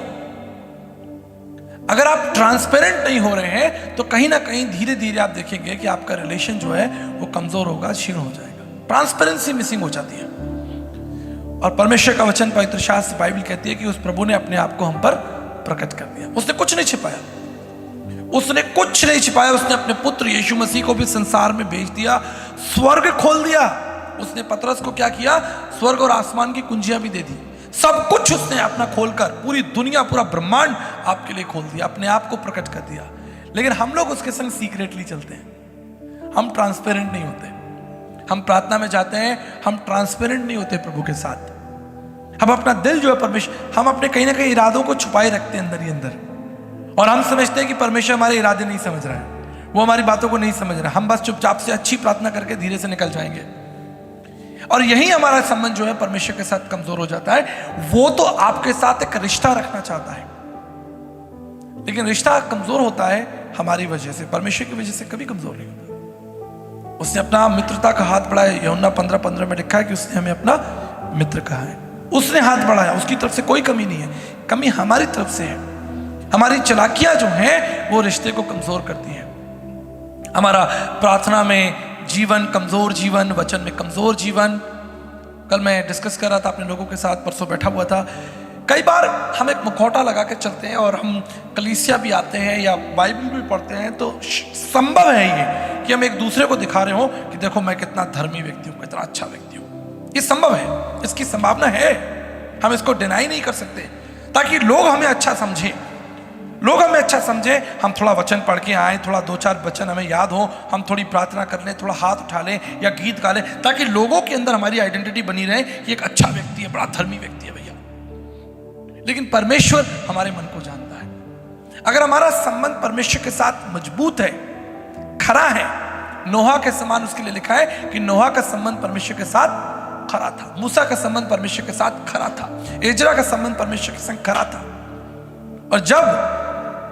अगर आप ट्रांसपेरेंट नहीं हो रहे हैं तो कहीं ना कहीं धीरे धीरे आप देखेंगे कि आपका रिलेशन जो है वो कमजोर होगा, क्षीण हो जाएगा, ट्रांसपेरेंसी मिसिंग हो जाती है। और परमेश्वर का वचन, पवित्र शास्त्र बाइबल कहती है कि उस प्रभु ने अपने आप को हम पर प्रकट कर दिया। उसने कुछ नहीं छिपाया, उसने कुछ नहीं छिपाया। उसने अपने पुत्र यीशु मसीह को भी संसार में भेज दिया, स्वर्ग खोल दिया। उसने पतरस को क्या किया, स्वर्ग और आसमान की कुंजियां भी दे दी। सब कुछ उसने अपना खोलकर पूरी दुनिया, पूरा ब्रह्मांड आपके लिए खोल दिया, अपने आप को प्रकट कर दिया। लेकिन हम लोग उसके संग सीक्रेटली चलते हैं, हम ट्रांसपेरेंट नहीं होते। हम प्रार्थना में जाते हैं, हम ट्रांसपेरेंट नहीं होते प्रभु के साथ। हम अपना दिल जो है परमेश्वर, हम अपने कहीं ना कहीं इरादों को छुपाए रखते हैं अंदर ही अंदर, और हम समझते हैं कि परमेश्वर हमारे इरादे नहीं समझ रहा है, वो हमारी बातों को नहीं समझ रहा है। हम बस चुपचाप से अच्छी प्रार्थना करके धीरे से निकल जाएंगे, और यही हमारा संबंध जो है परमेश्वर के साथ कमजोर हो जाता है। वो तो आपके साथ एक रिश्ता रखना चाहता है, लेकिन रिश्ता कमजोर होता है हमारी वजह से, परमेश्वर की वजह से कभी कमजोर नहीं होता। उसने अपना मित्रता का हाथ बढ़ाया। यूहन्ना 15:15 में लिखा है कि उसने हमें अपना मित्र कहा है। उसने हाथ बढ़ाया, उसकी तरफ से कोई कमी नहीं है, कमी हमारी तरफ से है। हमारी चालाकियां जो हैं वो रिश्ते को कमजोर करती हैं। हमारा प्रार्थना में जीवन कमजोर जीवन, वचन में कमजोर जीवन। कल मैं डिस्कस कर रहा था अपने लोगों के साथ, परसों बैठा हुआ था। कई बार हम एक मुखौटा लगा के चलते हैं और हम कलीसिया भी आते हैं या बाइबल भी पढ़ते हैं, तो संभव है ये कि हम एक दूसरे को दिखा रहे हो कि देखो मैं कितना धर्मी व्यक्ति हूँ, कितना अच्छा व्यक्ति हूँ। ये संभव है, इसकी संभावना है, हम इसको डिनाई नहीं कर सकते, ताकि लोग हमें अच्छा समझें। लोग हमें अच्छा समझे, हम थोड़ा वचन पढ़ के आए, थोड़ा 2-4 वचन हमें याद हो, हम थोड़ी प्रार्थना कर लें, थोड़ा हाथ उठा लें या गीत गा लें, ताकि लोगों के अंदर हमारी आइडेंटिटी बनी रहे कि एक अच्छा व्यक्ति है, बड़ा धर्मी व्यक्ति है भैया। लेकिन परमेश्वर हमारे मन को जानता है। अगर हमारा संबंध परमेश्वर के साथ मजबूत है, खरा है, नोहा के समान, उसके लिए लिखा है कि नोहा का संबंध परमेश्वर के साथ खरा था, मूसा का संबंध परमेश्वर के साथ खरा था, एजरा का संबंध परमेश्वर के संग खरा था। और जब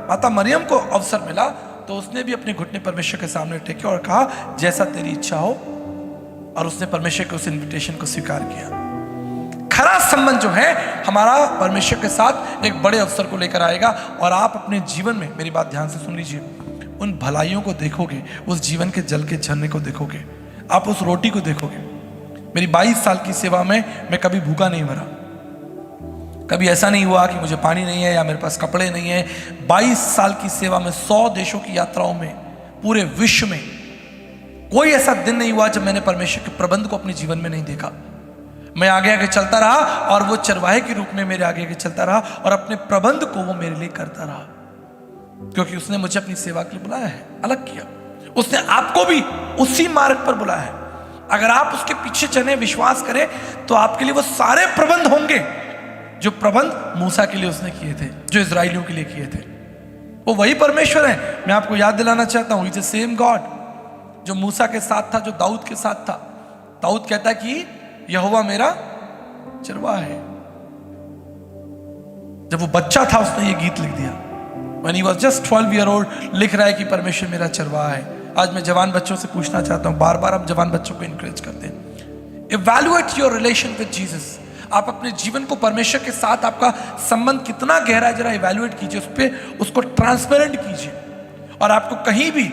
माता मरियम को अवसर मिला तो उसने भी अपने घुटने परमेश्वर के सामने टेके और कहा जैसा तेरी इच्छा हो, और उसने परमेश्वर के उस इनविटेशन को स्वीकार किया। खरा संबंध जो है हमारा परमेश्वर के साथ एक बड़े अवसर को लेकर आएगा। और आप अपने जीवन में, मेरी बात ध्यान से सुन लीजिए, उन भलाइयों को देखोगे, उस जीवन के जल के झरने को देखोगे, आप उस रोटी को देखोगे। मेरी 22 साल की सेवा में मैं कभी भूखा नहीं मरा, कभी ऐसा नहीं हुआ कि मुझे पानी नहीं है या मेरे पास कपड़े नहीं है। 22 साल की सेवा में 100 देशों की यात्राओं में, पूरे विश्व में कोई ऐसा दिन नहीं हुआ जब मैंने परमेश्वर के प्रबंध को अपने जीवन में नहीं देखा। मैं आगे आगे चलता रहा और वो चरवाहे के रूप में मेरे आगे आगे चलता रहा, और अपने प्रबंध को वो मेरे लिए करता रहा, क्योंकि उसने मुझे अपनी सेवा के लिए बुलाया है, अलग किया। उसने आपको भी उसी मार्ग पर बुलाया है। अगर आप उसके पीछे चले, विश्वास करें, तो आपके लिए वो सारे प्रबंध होंगे जो प्रबंध मूसा के लिए उसने किए थे, जो इजराइलियों के लिए किए थे। वो वही परमेश्वर है। मैं आपको याद दिलाना चाहता हूं, इज द सेम गॉड जो मूसा के साथ था, जो दाऊद के साथ था। दाऊद कहता है कि यहोवा मेरा चरवाहा है। जब वो बच्चा था उसने ये गीत लिख दिया। When he was just 12 year old लिख रहा है कि परमेश्वर मेरा चरवाहा है। आज मैं जवान बच्चों से पूछना चाहता हूं, बार बार हम जवान बच्चों को इंकरेज करते हैं, evaluate your relation with Jesus. आप अपने जीवन को परमेश्वर के साथ, आपका संबंध कितना गहरा है, जरा इवैल्यूएट कीजिए, उस पर उसको ट्रांसपेरेंट कीजिए। और आपको कहीं भी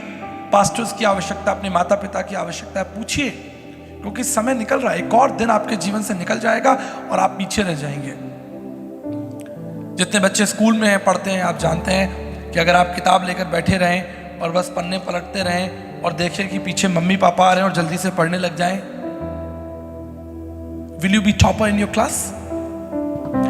पास्टर्स की आवश्यकता, अपने माता पिता की आवश्यकता है, पूछिए, क्योंकि समय निकल रहा है। एक और दिन आपके जीवन से निकल जाएगा और आप पीछे रह जाएंगे। जितने बच्चे स्कूल में हैं, पढ़ते हैं, आप जानते हैं कि अगर आप किताब लेकर बैठे रहें और बस पन्ने पलटते रहें और देखें कि पीछे मम्मी पापा आ रहे हैं और जल्दी से पढ़ने लग जाएं, will you be topper in your class?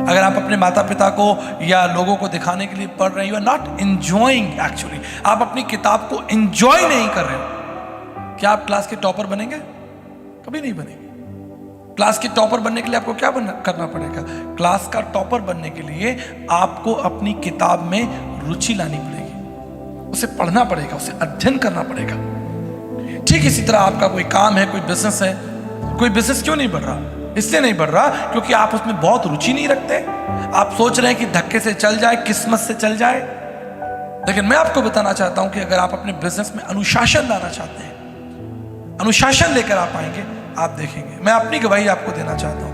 अगर आप अपने माता पिता को या लोगों को दिखाने के लिए पढ़ रहे हैं, you are not enjoying actually, आप अपनी किताब को एंजॉय नहीं कर रहे हो, क्या आप क्लास के टॉपर बनेंगे? कभी नहीं बनेंगे। क्लास के टॉपर बनने के लिए आपको क्या करना पड़ेगा? क्लास का टॉपर बनने के लिए आपको अपनी किताब में रुचि लानी पड़ेगी, उसे पढ़ना पड़ेगा, उसे अध्ययन करना पड़ेगा। ठीक इसी तरह आपका कोई काम है, कोई बिजनेस है, कोई बिजनेस क्यों नहीं बढ़ रहा? इसलिए नहीं बढ़ रहा क्योंकि आप उसमें बहुत रुचि नहीं रखते। आप सोच रहे हैं कि धक्के से चल जाए, किस्मत से चल जाए। लेकिन मैं आपको बताना चाहता हूं कि अगर आप अपने बिजनेस में अनुशासन लाना चाहते हैं, अनुशासन लेकर आप आएंगे, आप देखेंगे। मैं अपनी गवाही आपको देना चाहता हूं,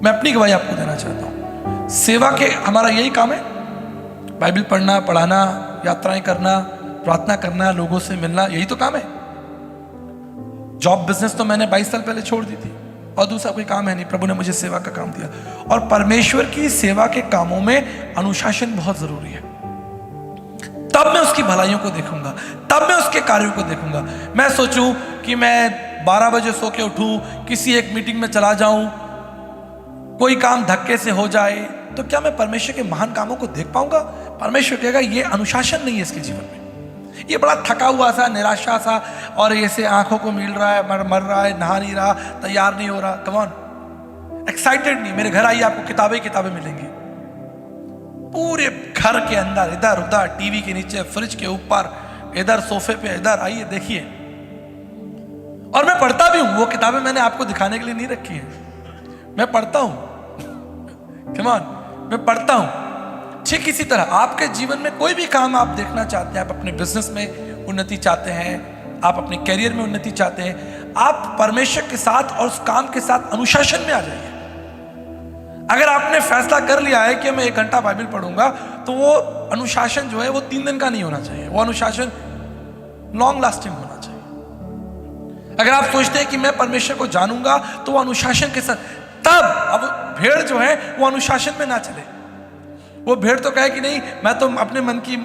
मैं अपनी गवाही आपको देना चाहता हूं। सेवा के हमारा यही काम है, बाइबल पढ़ना, पढ़ाना, यात्राएं करना, प्रार्थना करना, लोगों से मिलना, यही तो काम है। जॉब बिजनेस तो मैंने 22 साल पहले छोड़ दी थी और दूसरा कोई काम है नहीं। प्रभु ने मुझे सेवा का काम दिया और परमेश्वर की सेवा के कामों में अनुशासन बहुत जरूरी है। तब मैं उसकी भलाइयों को देखूंगा, तब मैं उसके कार्यों को देखूंगा। मैं सोचूं कि मैं 12 बजे सो के उठूं, किसी एक मीटिंग में चला जाऊं, कोई काम धक्के से हो जाए, तो क्या मैं परमेश्वर के महान कामों को देख पाऊंगा? परमेश्वर कहेगा ये अनुशासन नहीं है इसके जीवन में। ये बड़ा थका हुआ सा, निराशा सा, और ऐसे आंखों को मिल रहा है, मर रहा है, नहा नहीं रहा, तैयार नहीं हो रहा। कम ऑन, एक्साइटेड नहीं। मेरे घर आइए, आपको किताबें किताबें मिलेंगी। पूरे घर के अंदर, इधर उधर, टीवी के नीचे, फ्रिज के ऊपर, इधर सोफे पे, इधर आइए देखिए। और मैं पढ़ता भी हूं। वो किताबें मैंने आपको दिखाने के लिए नहीं रखी है, मैं पढ़ता हूं। कम ऑन, मैं पढ़ता हूं। ठीक इसी तरह आपके जीवन में कोई भी काम आप देखना चाहते हैं, आप अपने बिजनेस में उन्नति चाहते हैं, आप अपने करियर में उन्नति चाहते हैं, आप परमेश्वर के साथ और उस काम के साथ अनुशासन में आ जाइए। अगर आपने फैसला कर लिया है कि मैं 1 घंटा बाइबल पढ़ूंगा, तो वो अनुशासन जो है वो 3 दिन का नहीं होना चाहिए, वो अनुशासन लॉन्ग लास्टिंग होना चाहिए। अगर आप सोचते हैं कि मैं परमेश्वर को जानूंगा, तो वो अनुशासन के साथ, तब अब भेड़ जो है वो अनुशासन में ना चले। वो भेड़ तो कहे कि नहीं, मैं तो अपने मन की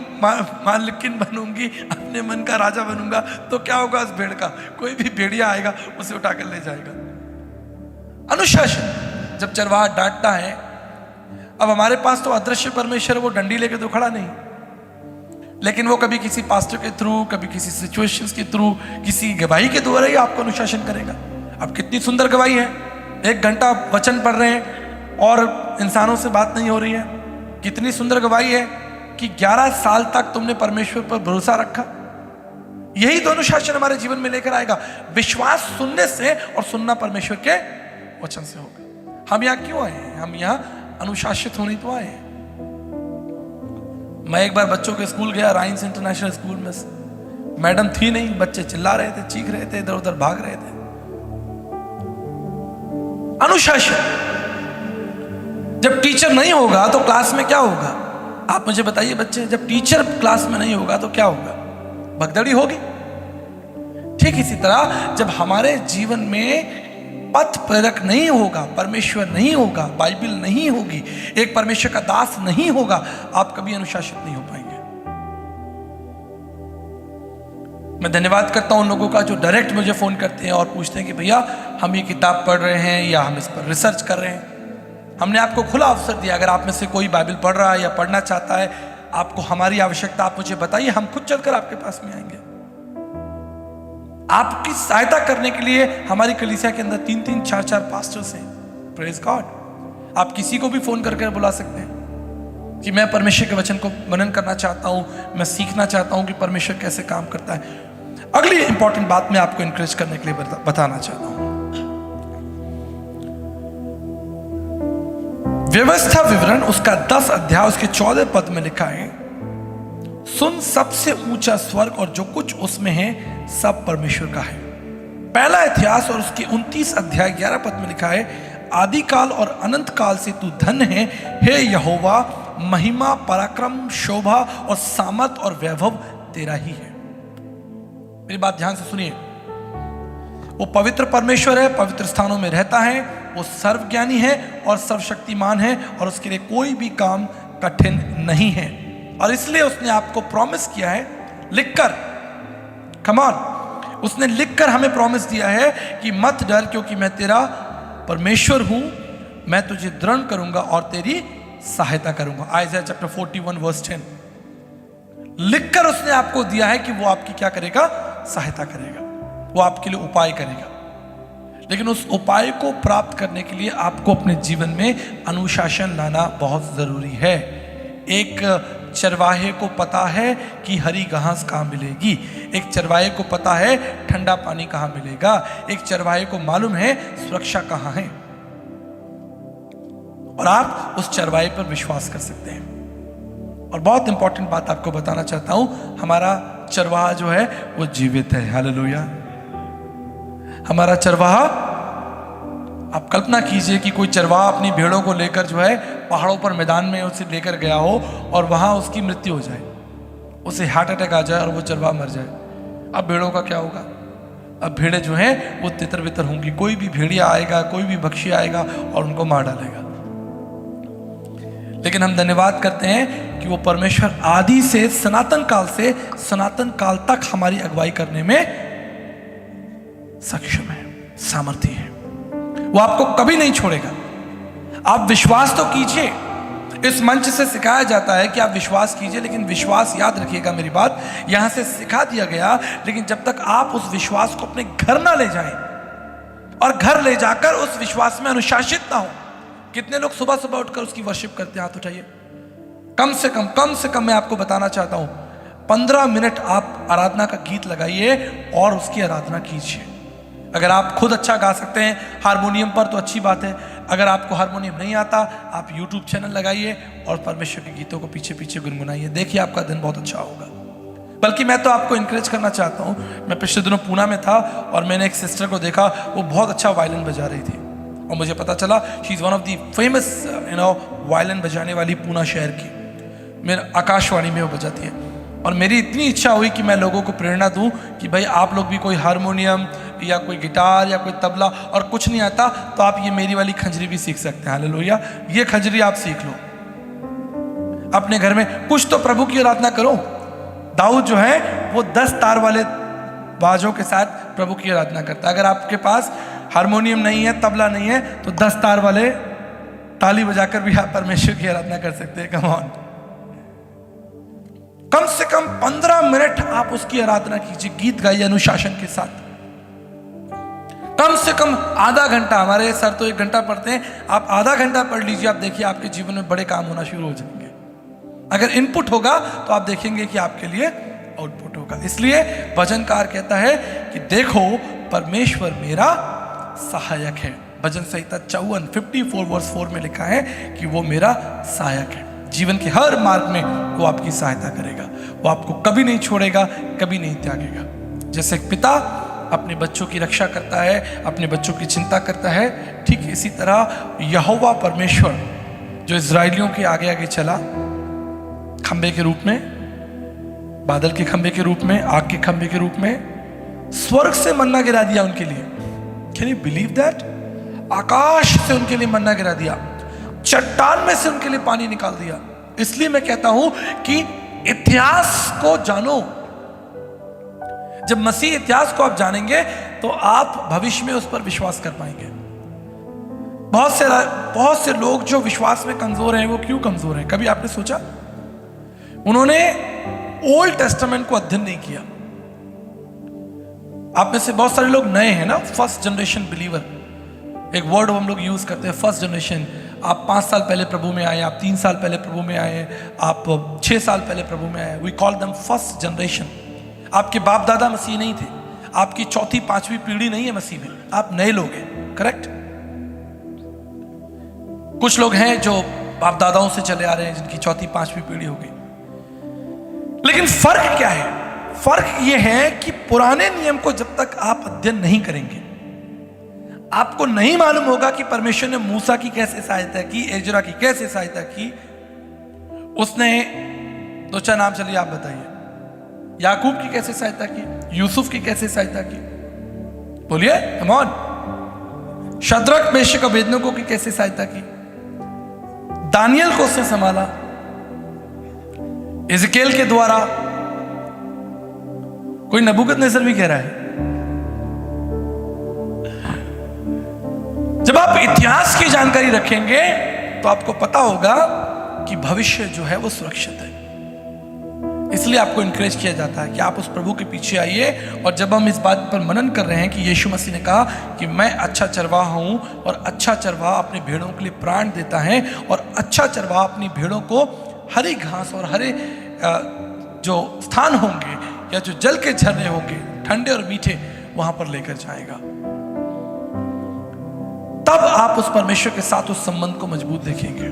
मालिकिन बनूंगी, अपने मन का राजा बनूंगा, तो क्या होगा उस भेड़ का? कोई भी भेड़िया आएगा, उसे उठा कर ले जाएगा। अनुशासन। जब चरवाहा डांटता है, अब हमारे पास तो अदृश्य परमेश्वर, वो डंडी लेके तो खड़ा नहीं, लेकिन वो कभी किसी पास्टर के थ्रू, कभी किसी सिचुएशंस के थ्रू, किसी गवाही के द्वारा ही आपको अनुशासन करेगा। अब कितनी सुंदर गवाही है, 1 घंटा वचन पढ़ रहे हैं और इंसानों से बात नहीं हो रही है। कितनी सुंदर गवाही है कि 11 साल तक तुमने परमेश्वर पर भरोसा रखा। यही तो अनुशासन हमारे जीवन में लेकर आएगा। विश्वास सुनने से और सुनना परमेश्वर के वचन से होगा। हम यहाँ क्यों आए हैं? हम यहाँ अनुशासित होने तो आए हैं। मैं एक बार बच्चों के स्कूल गया, राइन्स इंटरनेशनल स्कूल में। मैडम थी नहीं, बच्चे चिल्ला रहे थे, चीख रहे थे, इधर उधर भाग रहे थे। अनुशासन। जब टीचर नहीं होगा तो क्लास में क्या होगा? आप मुझे बताइए बच्चे, जब टीचर क्लास में नहीं होगा तो क्या होगा? भगदड़ी होगी। ठीक इसी तरह जब हमारे जीवन में पथ प्रेरक नहीं होगा, परमेश्वर नहीं होगा, बाइबल नहीं होगी, एक परमेश्वर का दास नहीं होगा, आप कभी अनुशासित नहीं हो पाएंगे। मैं धन्यवाद करता हूं उन लोगों का जो डायरेक्ट मुझे फोन करते हैं और पूछते हैं कि भैया हम ये किताब पढ़ रहे हैं या हम इस पर रिसर्च कर रहे हैं। हमने आपको खुला अवसर दिया, अगर आप में से कोई बाइबल पढ़ रहा है या पढ़ना चाहता है, आपको हमारी आवश्यकता, आप मुझे बताइए, हम खुद चलकर आपके पास में आएंगे। आपकी सहायता करने के लिए हमारी कलीसिया के अंदर 3-3, 4-4 पास्टर्स हैं। Praise God. आप किसी को भी फोन करके बुला सकते हैं कि मैं परमेश्वर के वचन को मनन करना चाहता हूं, मैं सीखना चाहता हूं कि परमेश्वर कैसे काम करता है। अगली इंपॉर्टेंट बात मैं आपको इंकरेज करने के लिए बताना चाहता हूं। व्यवस्था विवरण उसका 10 अध्याय उसके 14 पद में लिखा है, सुन सबसे ऊंचा स्वर्ग और जो कुछ उसमें है सब परमेश्वर का है। पहला इतिहास और उसके 29 अध्याय 11 पद में लिखा है, आदि काल और अनंत काल से तू धन्य है हे यहोवा, महिमा, पराक्रम, शोभा और सामर्थ और वैभव तेरा ही है। मेरी बात ध्यान से सुनिए। वो पवित्र परमेश्वर है, पवित्र स्थानों में रहता है, वो सर्वज्ञानी है और सर्वशक्तिमान है और उसके लिए कोई भी काम कठिन नहीं है। और इसलिए उसने आपको प्रॉमिस किया है लिखकर, कम ऑन, उसने लिखकर हमें प्रॉमिस दिया है कि मत डर क्योंकि मैं तेरा परमेश्वर हूं, मैं तुझे दृढ़ करूंगा और तेरी सहायता करूंगा। Isaiah chapter 41 verse 10। लिखकर उसने आपको दिया है कि वो आपकी क्या करेगा? सहायता करेगा, वो आपके लिए उपाय करेगा। लेकिन उस उपाय को प्राप्त करने के लिए आपको अपने जीवन में अनुशासन लाना बहुत जरूरी है। एक चरवाहे को पता है कि हरी घास कहाँ मिलेगी, एक चरवाहे को पता है ठंडा पानी कहाँ मिलेगा, एक चरवाहे को मालूम है सुरक्षा कहाँ है, और आप उस चरवाहे पर विश्वास कर सकते हैं। और बहुत इंपॉर्टेंट बात आपको बताना चाहता हूं, हमारा चरवाहा जो है वो जीवित है। हालेलुया। हमारा चरवाहा, आप कल्पना कीजिए कि कोई चरवाहा अपनी भेड़ों को लेकर जो है पहाड़ों पर मैदान में उसे लेकर गया हो और वहां उसकी मृत्यु हो जाए, उसे हार्ट अटैक आ जाए और वो चरवाहा मर जाए। अब भेड़ों का क्या होगा? अब भेड़ें जो हैं वो तितर बितर होंगी। कोई भी भेड़िया आएगा, कोई भी पक्षी आएगा और उनको मार डालेगा। लेकिन हम धन्यवाद करते हैं कि वो परमेश्वर आदि से सनातन काल से सनातन काल तक हमारी अगुवाई करने में सक्षम है, सामर्थ्य है। वो आपको कभी नहीं छोड़ेगा। आप विश्वास तो कीजिए। इस मंच से सिखाया जाता है कि आप विश्वास कीजिए, लेकिन विश्वास, याद रखिएगा मेरी बात, यहां से सिखा दिया गया, लेकिन जब तक आप उस विश्वास को अपने घर ना ले जाएं और घर ले जाकर उस विश्वास में अनुशासित ना हो। कितने लोग सुबह सुबह उठकर उसकी वर्शिप करते हैं? हाथ उठाइए। कम से कम मैं आपको बताना चाहता हूं 15 मिनट आप आराधना का गीत लगाइए और उसकी आराधना कीजिए। अगर आप खुद अच्छा गा सकते हैं हारमोनियम पर तो अच्छी बात है। अगर आपको हारमोनियम नहीं आता, आप यूट्यूब चैनल लगाइए और परमेश्वर के गीतों को पीछे पीछे गुनगुनाइए। देखिए आपका दिन बहुत अच्छा होगा। बल्कि मैं तो आपको इंकरेज करना चाहता हूं। मैं पिछले दिनों पूना में था और मैंने एक सिस्टर को देखा, वो बहुत अच्छा वायलिन बजा रही थी और मुझे पता चला she is one of the famous violin बजाने वाली पूना शहर की। मेरे आकाशवाणी में वो बजाती है और मेरी इतनी इच्छा हुई कि मैं लोगों को प्रेरणा दूं कि भाई आप लोग भी कोई हारमोनियम या कोई गिटार या कोई तबला, और कुछ नहीं आता तो आप ये मेरी वाली खंजरी भी सीख सकते हैं। हालेलुया। ये खंजरी आप सीख लो अपने घर में, कुछ तो प्रभु की आराधना करो। दाऊद जो है वो 10 तार वाले बाजों के साथ प्रभु की आराधना करता है। अगर आपके पास हारमोनियम नहीं है, तबला नहीं है, तो 10 तार वाले ताली बजाकर भी आप परमेश्वर की आराधना कर सकते हैं। कम ऑन, कम से कम 15 मिनट आप उसकी आराधना कीजिए, गीत गाइए अनुशासन के साथ। कम से कम आधा घंटा, हमारे सर तो 1 घंटा पढ़ते हैं, आप आधा घंटा पढ़ लीजिए। आप देखिए आपके जीवन में बड़े काम होना शुरू हो जाएंगे। अगर इनपुट होगा तो आप देखेंगे कि आपके लिए आउटपुट होगा। इसलिए भजनकार कहता है कि देखो परमेश्वर मेरा सहायक है। भजन संहिता 54 वर्स 4 में लिखा है कि वो मेरा सहायक है। जीवन के हर मार्ग में वो आपकी सहायता करेगा। वो आपको कभी नहीं छोड़ेगा, कभी नहीं त्यागेगा। जैसे एक पिता अपने बच्चों की रक्षा करता है, अपने बच्चों की चिंता करता है, ठीक इसी तरह यहोवा परमेश्वर जो इजराइलियों के आगे आगे चला, खंबे के रूप में, बादल के खंबे के रूप में, आग के खंबे के रूप में, स्वर्ग से मन्ना गिरा दिया उनके लिए। Can you believe that? आकाश से उनके लिए मन्ना गिरा दिया, चट्टान में से उनके लिए पानी निकाल दिया। इसलिए मैं कहता हूं कि इतिहास को जानो। जब मसीह इतिहास को आप जानेंगे तो आप भविष्य में उस पर विश्वास कर पाएंगे। बहुत से लोग जो विश्वास में कमजोर हैं, वो क्यों कमजोर हैं? कभी आपने सोचा? उन्होंने ओल्ड टेस्टामेंट को अध्ययन नहीं किया। आप में से बहुत सारे लोग नए हैं ना, फर्स्ट जनरेशन बिलीवर। एक वर्ड हम लोग यूज करते हैं, फर्स्ट जनरेशन। आप 5 साल पहले प्रभु में आए, आप 3 साल पहले प्रभु में आए, आप 6 साल पहले प्रभु में आए। We call them first generation. आपके बाप दादा मसीह नहीं थे, आपकी 4th 5वीं पीढ़ी नहीं है मसीह में, आप नए लोग हैं। करेक्ट? कुछ लोग हैं जो बाप दादाओं से चले आ रहे हैं, जिनकी 4th 5वीं पीढ़ी हो गई। लेकिन फर्क क्या है? फर्क यह है कि पुराने नियम को जब तक आप अध्ययन नहीं करेंगे, आपको नहीं मालूम होगा कि परमेश्वर ने मूसा की कैसे सहायता की, एजरा की कैसे सहायता की। उसने 2-4 नाम चलिए आप बताइए। याकूब की कैसे सहायता की, यूसुफ की कैसे सहायता की, बोलिए, come on. Shadrach Meshach Abednego की कैसे सहायता की, दानियल को उसने संभाला, इज़केल के द्वारा। कोई नबूकदनेस्सर भी कह रहा है। जब आप इतिहास की जानकारी रखेंगे तो आपको पता होगा कि भविष्य जो है वो सुरक्षित है। इसलिए आपको इनकरेज किया जाता है कि आप उस प्रभु के पीछे आइए। और जब हम इस बात पर मनन कर रहे हैं कि यीशु मसीह ने कहा कि मैं अच्छा चरवाहा हूँ और अच्छा चरवाहा अपनी भेड़ों के लिए प्राण देता है, और अच्छा चरवाहा अपनी भेड़ों को हरी घास और हरे जो स्थान होंगे या जो जल के झरने होंगे ठंडे और मीठे, वहां पर लेकर जाएगा। तब आप उस परमेश्वर के साथ उस संबंध को मजबूत देखेंगे।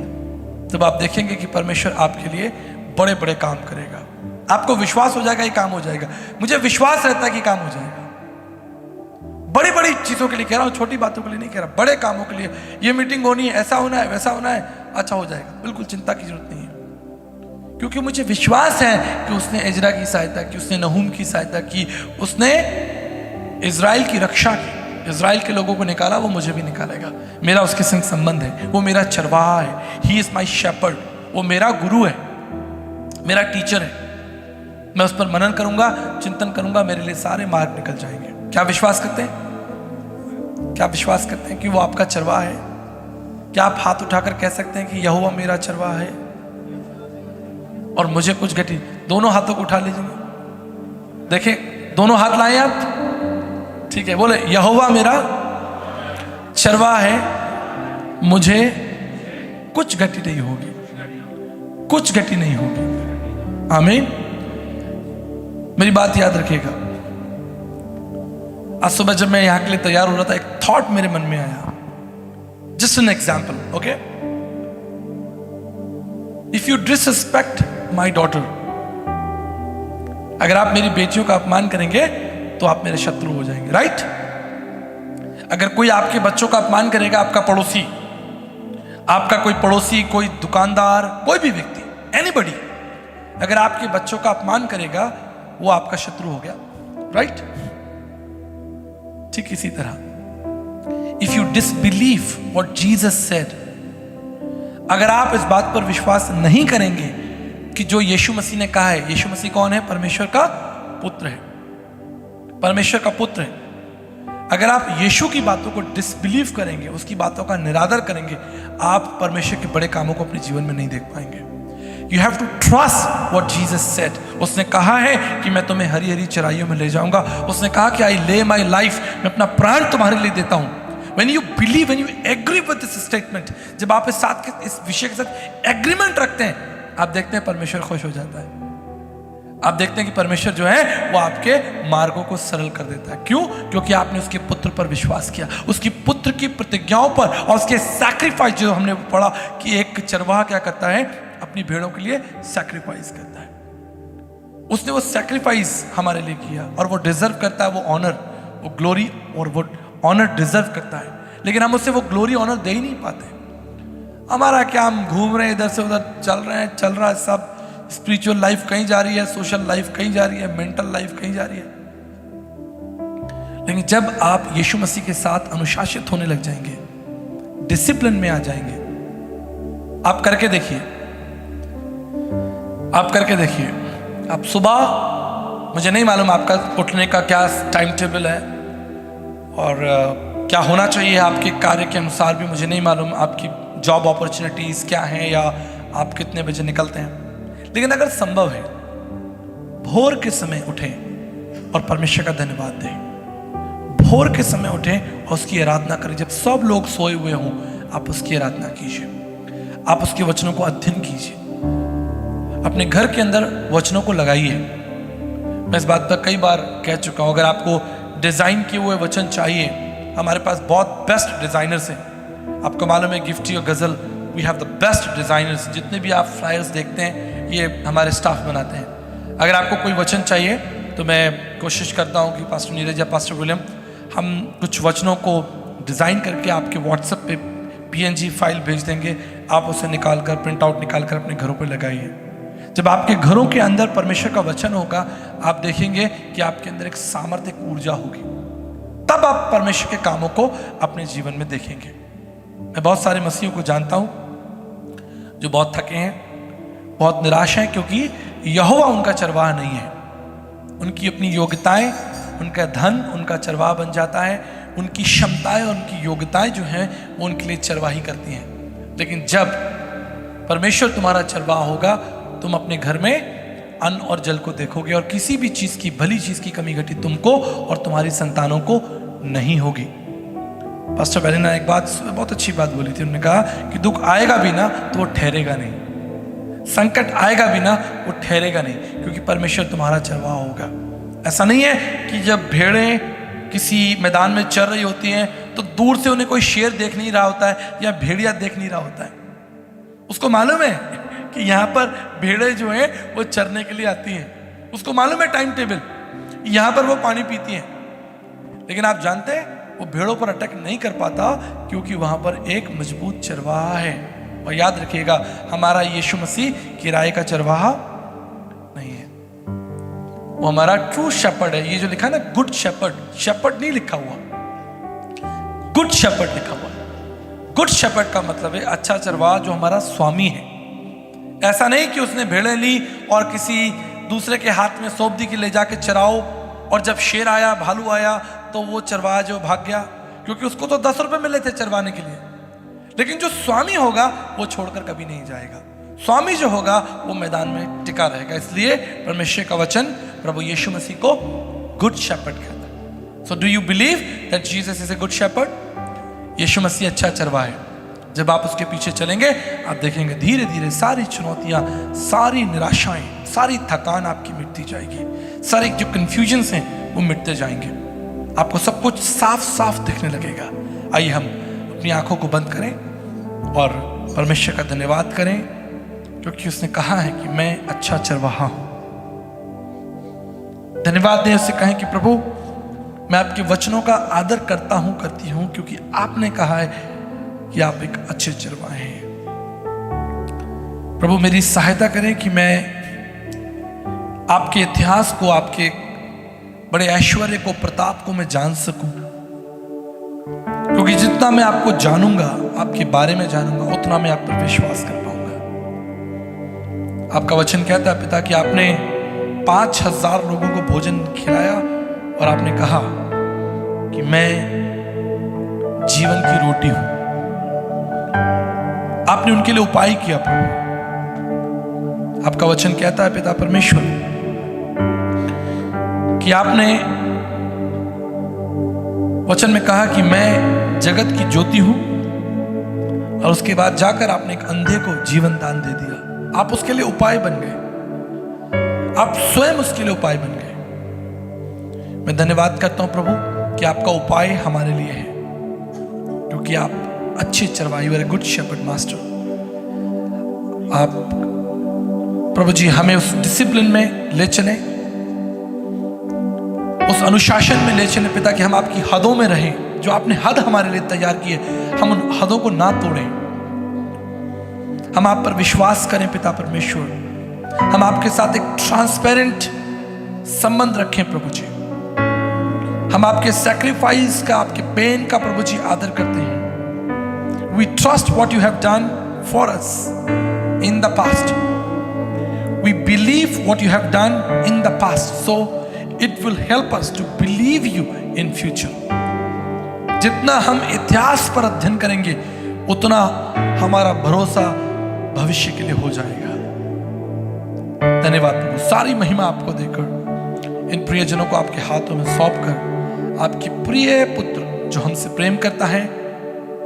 तब आप देखेंगे कि परमेश्वर आपके लिए बड़े बड़े काम करेगा। आपको विश्वास हो जाएगा ये काम हो जाएगा। मुझे विश्वास रहता है कि काम हो जाएगा। बड़ी बड़ी चीजों के लिए कह रहा हूं, छोटी बातों के लिए नहीं कह रहा, बड़े कामों के लिए। ये मीटिंग होनी है, ऐसा होना है, वैसा होना है, अच्छा हो जाएगा। बिल्कुल चिंता की जरूरत नहीं है, क्योंकि मुझे विश्वास है कि उसने एजरा की सहायता की, उसने नहूम की सहायता की, उसने इजराइल की रक्षा की, इजराइल के लोगों को निकाला, वो मुझे भी निकालेगा। मेरा उसके संग संबंध है, वो मेरा चरवाहा है। ही इज माई शेपर्ड, वो मेरा गुरु है, मेरा टीचर है। मैं उस पर मनन करूंगा, चिंतन करूंगा, मेरे लिए सारे मार्ग निकल जाएंगे। क्या विश्वास करते हैं? क्या विश्वास करते हैं कि वो आपका चरवाहा है? क्या आप हाथ उठाकर कह सकते हैं कि यहोवा मेरा चरवाहा है और मुझे कुछ घटी? दोनों हाथों को उठा लीजिए, देखें, दोनों हाथ लाएं आप, ठीक है। बोले यहोवा मेरा चरवाहा है, मुझे कुछ घटी नहीं होगी, कुछ घटी नहीं होगी। आमीन। मेरी बात याद रखिएगा। आज सुबह जब मैं यहां के लिए तैयार हो रहा था, एक थॉट मेरे मन में आया। Just an example, okay. If you disrespect my daughter, अगर आप मेरी बेटियों का अपमान करेंगे तो आप मेरे शत्रु हो जाएंगे, राइट? अगर कोई आपके बच्चों का अपमान करेगा, आपका पड़ोसी, आपका कोई पड़ोसी, कोई दुकानदार, कोई भी व्यक्ति, एनीबडी, अगर आपके बच्चों का अपमान करेगा, वो आपका शत्रु हो गया, राइट? ठीक इसी तरह, if you disbelieve what Jesus said, अगर आप इस बात पर विश्वास नहीं करेंगे कि जो यीशु मसीह ने कहा है, यीशु मसीह कौन है? परमेश्वर का पुत्र है, परमेश्वर का पुत्र है। अगर आप यीशु की बातों को डिसबिलीव करेंगे, उसकी बातों का निरादर करेंगे, आप परमेश्वर के बड़े कामों को अपने जीवन में नहीं देख पाएंगे। You have to trust what Jesus said. उसने कहा है कि मैं तुम्हें हरी हरी चराइयों में ले जाऊंगा। उसने कहा कि I lay my life, मैं अपना प्राण तुम्हारे लिए देता हूं। When you believe, when you agree with this statement, जब आप इस विषय के साथ एग्रीमेंट रखते हैं, आप देखते हैं परमेश्वर खुश हो जाता है। आप देखते हैं कि परमेश्वर जो है वो आपके मार्गों को सरल कर देता है। क्यों? क्योंकि आपने उसके पुत्र पर विश्वास किया, उसकी पुत्र की प्रतिज्ञाओं पर, और उसके सैक्रिफाइस, जो हमने पढ़ा कि एक चरवाहा क्या करता है? अपनी भेड़ों के लिए सैक्रिफाइस करता है। उसने वो सैक्रिफाइस हमारे लिए किया, और वो डिजर्व करता है वो ऑनर, वो ग्लोरी और वो ऑनर डिजर्व करता है। लेकिन हम उससे वो ग्लोरी ऑनर दे ही नहीं पाते। हमारा क्या, हम घूम रहे हैं, इधर से उधर चल रहे हैं, चल रहा है सब। स्पिरिचुअल लाइफ कहीं जा रही है, सोशल लाइफ कहीं जा रही है, मेंटल लाइफ कहीं जा रही है। लेकिन जब आप यीशु मसीह के साथ अनुशासित होने लग जाएंगे, डिसिप्लिन में आ जाएंगे, आप करके देखिए, आप करके देखिए। आप सुबह, मुझे नहीं मालूम आपका उठने का क्या टाइम टेबल है और क्या होना चाहिए आपके कार्य के अनुसार भी मुझे नहीं मालूम, आपकी जॉब अपॉर्चुनिटीज क्या हैं या आप कितने बजे निकलते हैं। लेकिन अगर संभव है, भोर के समय उठें और परमेश्वर का धन्यवाद दें। भोर के समय उठें और उसकी आराधना करें। जब सब लोग सोए हुए हों, आप उसकी आराधना कीजिए, आप उसके वचनों को अध्ययन कीजिए, अपने घर के अंदर वचनों को लगाइए। मैं इस बात पर कई बार कह चुका हूं, अगर आपको डिजाइन किए हुए वचन चाहिए, हमारे पास बहुत बेस्ट डिजाइनर्स हैं। आपको मालूम है, गिफ्टी और Gazal, we have the best designers. जितने भी आप फ्लायर्स देखते हैं, ये हमारे स्टाफ बनाते हैं। अगर आपको कोई वचन चाहिए तो मैं कोशिश करता हूं कि पास्टर नीरज या पास्टर विलियम, हम कुछ वचनों को डिज़ाइन करके आपके व्हाट्सएप पे PNG फाइल भेज देंगे। आप उसे निकाल कर, प्रिंट आउट निकाल कर अपने घरों पर लगाइए। जब आपके घरों के अंदर परमेश्वर का वचन होगा, आप देखेंगे कि आपके अंदर एक सामर्थ्य, एक ऊर्जा होगी। तब आप परमेश्वर के कामों को अपने जीवन में देखेंगे। मैं बहुत सारे मसीहों को जानता हूं जो बहुत थके हैं, बहुत निराश हैं, क्योंकि यहोवा उनका चरवाहा नहीं है। उनकी अपनी योग्यताएं, उनका धन उनका चरवाहा बन जाता है। उनकी क्षमताएं और उनकी योग्यताएं जो हैं वो उनके लिए चरवाही करती हैं। लेकिन जब परमेश्वर तुम्हारा चरवाहा होगा, तुम अपने घर में अन्न और जल को देखोगे और किसी भी चीज की, भली चीज की कमी घटी तुमको और तुम्हारी संतानों को नहीं होगी। पास्टर बैली ने एक बात, बहुत अच्छी बात बोली थी। उन्होंने कहा कि दुख आएगा भी ना तो वो ठहरेगा नहीं, संकट आएगा भी ना वो ठहरेगा नहीं, क्योंकि परमेश्वर तुम्हारा चरवाहा होगा। ऐसा नहीं है कि जब भेड़ें किसी मैदान में चर रही होती हैं तो दूर से उन्हें कोई शेर देख नहीं रहा होता है या भेड़िया देख नहीं रहा होता है। उसको मालूम है कि यहाँ पर भेड़ें जो हैं वो चरने के लिए आती हैं, उसको मालूम है टाइम टेबल, यहाँ पर वो पानी पीती हैं। लेकिन आप जानते हैं वो भेड़ों पर अटैक नहीं कर पाता, क्योंकि वहां पर एक मजबूत चरवाहा है। और याद रखिएगा, हमारा यीशु मसीह किराए का चरवाहा नहीं है, वो हमारा ट्रू शेपर्ड है। ये जो लिखा है ना गुड शेपर्ड, शेपर्ड नहीं लिखा हुआ, गुड शेपर्ड लिखा हुआ। गुड शेपर्ड का मतलब है अच्छा चरवाहा, जो हमारा स्वामी है। ऐसा नहीं कि उसने भेड़ें ली और किसी दूसरे के हाथ में सौंप दी कि ले जाके चराओ, और जब शेर आया, भालू आया, तो वो चरवाहा जो भाग गया, क्योंकि उसको तो 10 रुपए मिले थे चरवाने के लिए। लेकिन जो स्वामी होगा वो छोड़कर कभी नहीं जाएगा। स्वामी जो होगा वो मैदान में टिका रहेगा। इसलिए परमेश्वर का वचन प्रभु यीशु मसीह को गुड शेपर्ड कहता है। So do you believe that Jesus is a good shepherd? यीशु मसीह अच्छा चरवाहा है। जब आप उसके पीछे चलेंगे, आप देखेंगे धीरे धीरे सारी चुनौतियां, सारी निराशाएं, सारी थकान आपकी मिटती जाएगी, सारे जो कंफ्यूजन्स हैं वो मिटते जाएंगे, आपको सब कुछ साफ साफ दिखने लगेगा। आइए हम अपनी आंखों को बंद करें और परमेश्वर का धन्यवाद करें, क्योंकि उसने कहा है कि मैं अच्छा चरवाहा हूं। धन्यवाद दें, उससे कहें कि प्रभु मैं आपके वचनों का आदर करता हूं, करती हूं, क्योंकि आपने कहा है कि आप एक अच्छे चरवाहे हैं। प्रभु मेरी सहायता करें कि मैं आपके इतिहास को, आपके बड़े ऐश्वर्य को, प्रताप को मैं जान सकूं, क्योंकि जितना मैं आपको जानूंगा, आपके बारे में जानूंगा, उतना मैं आप पर विश्वास कर पाऊंगा। आपका वचन कहता है पिता कि आपने 5000 लोगों को भोजन खिलाया और आपने कहा कि मैं जीवन की रोटी हूं। आपने उनके लिए उपाय किया प्रभु। आपका वचन कहता है पिता परमेश्वर कि आपने वचन में कहा कि मैं जगत की ज्योति हूं, और उसके बाद जाकर आपने एक अंधे को जीवन दान दे दिया। आप उसके लिए उपाय बन गए, आप स्वयं उसके लिए उपाय बन गए। मैं धन्यवाद करता हूं प्रभु कि आपका उपाय हमारे लिए है, क्योंकि आप अच्छे चरवाही, वे गुड शेपर्ड मास्टर। आप प्रभु जी हमें उस डिसिप्लिन में ले चलें, उस अनुशासन में ले चलें पिता, कि हम आपकी हदों में रहें। जो आपने हद हमारे लिए तैयार की है, हम उन हदों को ना तोड़ें। हम आप पर विश्वास करें पिता परमेश्वर। हम आपके साथ एक ट्रांसपेरेंट संबंध रखें प्रभु जी। हम आपके सैक्रिफाइस का, आपके पेन का प्रभु जी आदर करते हैं। We trust what you have done for us in the past. We believe what you have done in the past, so it will help us to believe you in future. जितना हम इतिहास पर अध्ययन करेंगे, उतना हमारा भरोसा भविष्य के लिए हो जाएगा। धन्यवाद प्रभु, सारी महिमा आपको देकर इन प्रियजनों को आपके हाथों में सौंपकर, आपकी प्रिय पुत्र जो हमसे प्रेम करता है,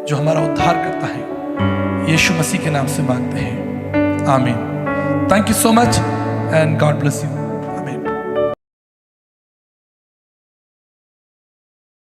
जो हमारा उद्धार करता है, यीशु मसीह के नाम से मांगते हैं, आमीन। Thank you so much and God bless you.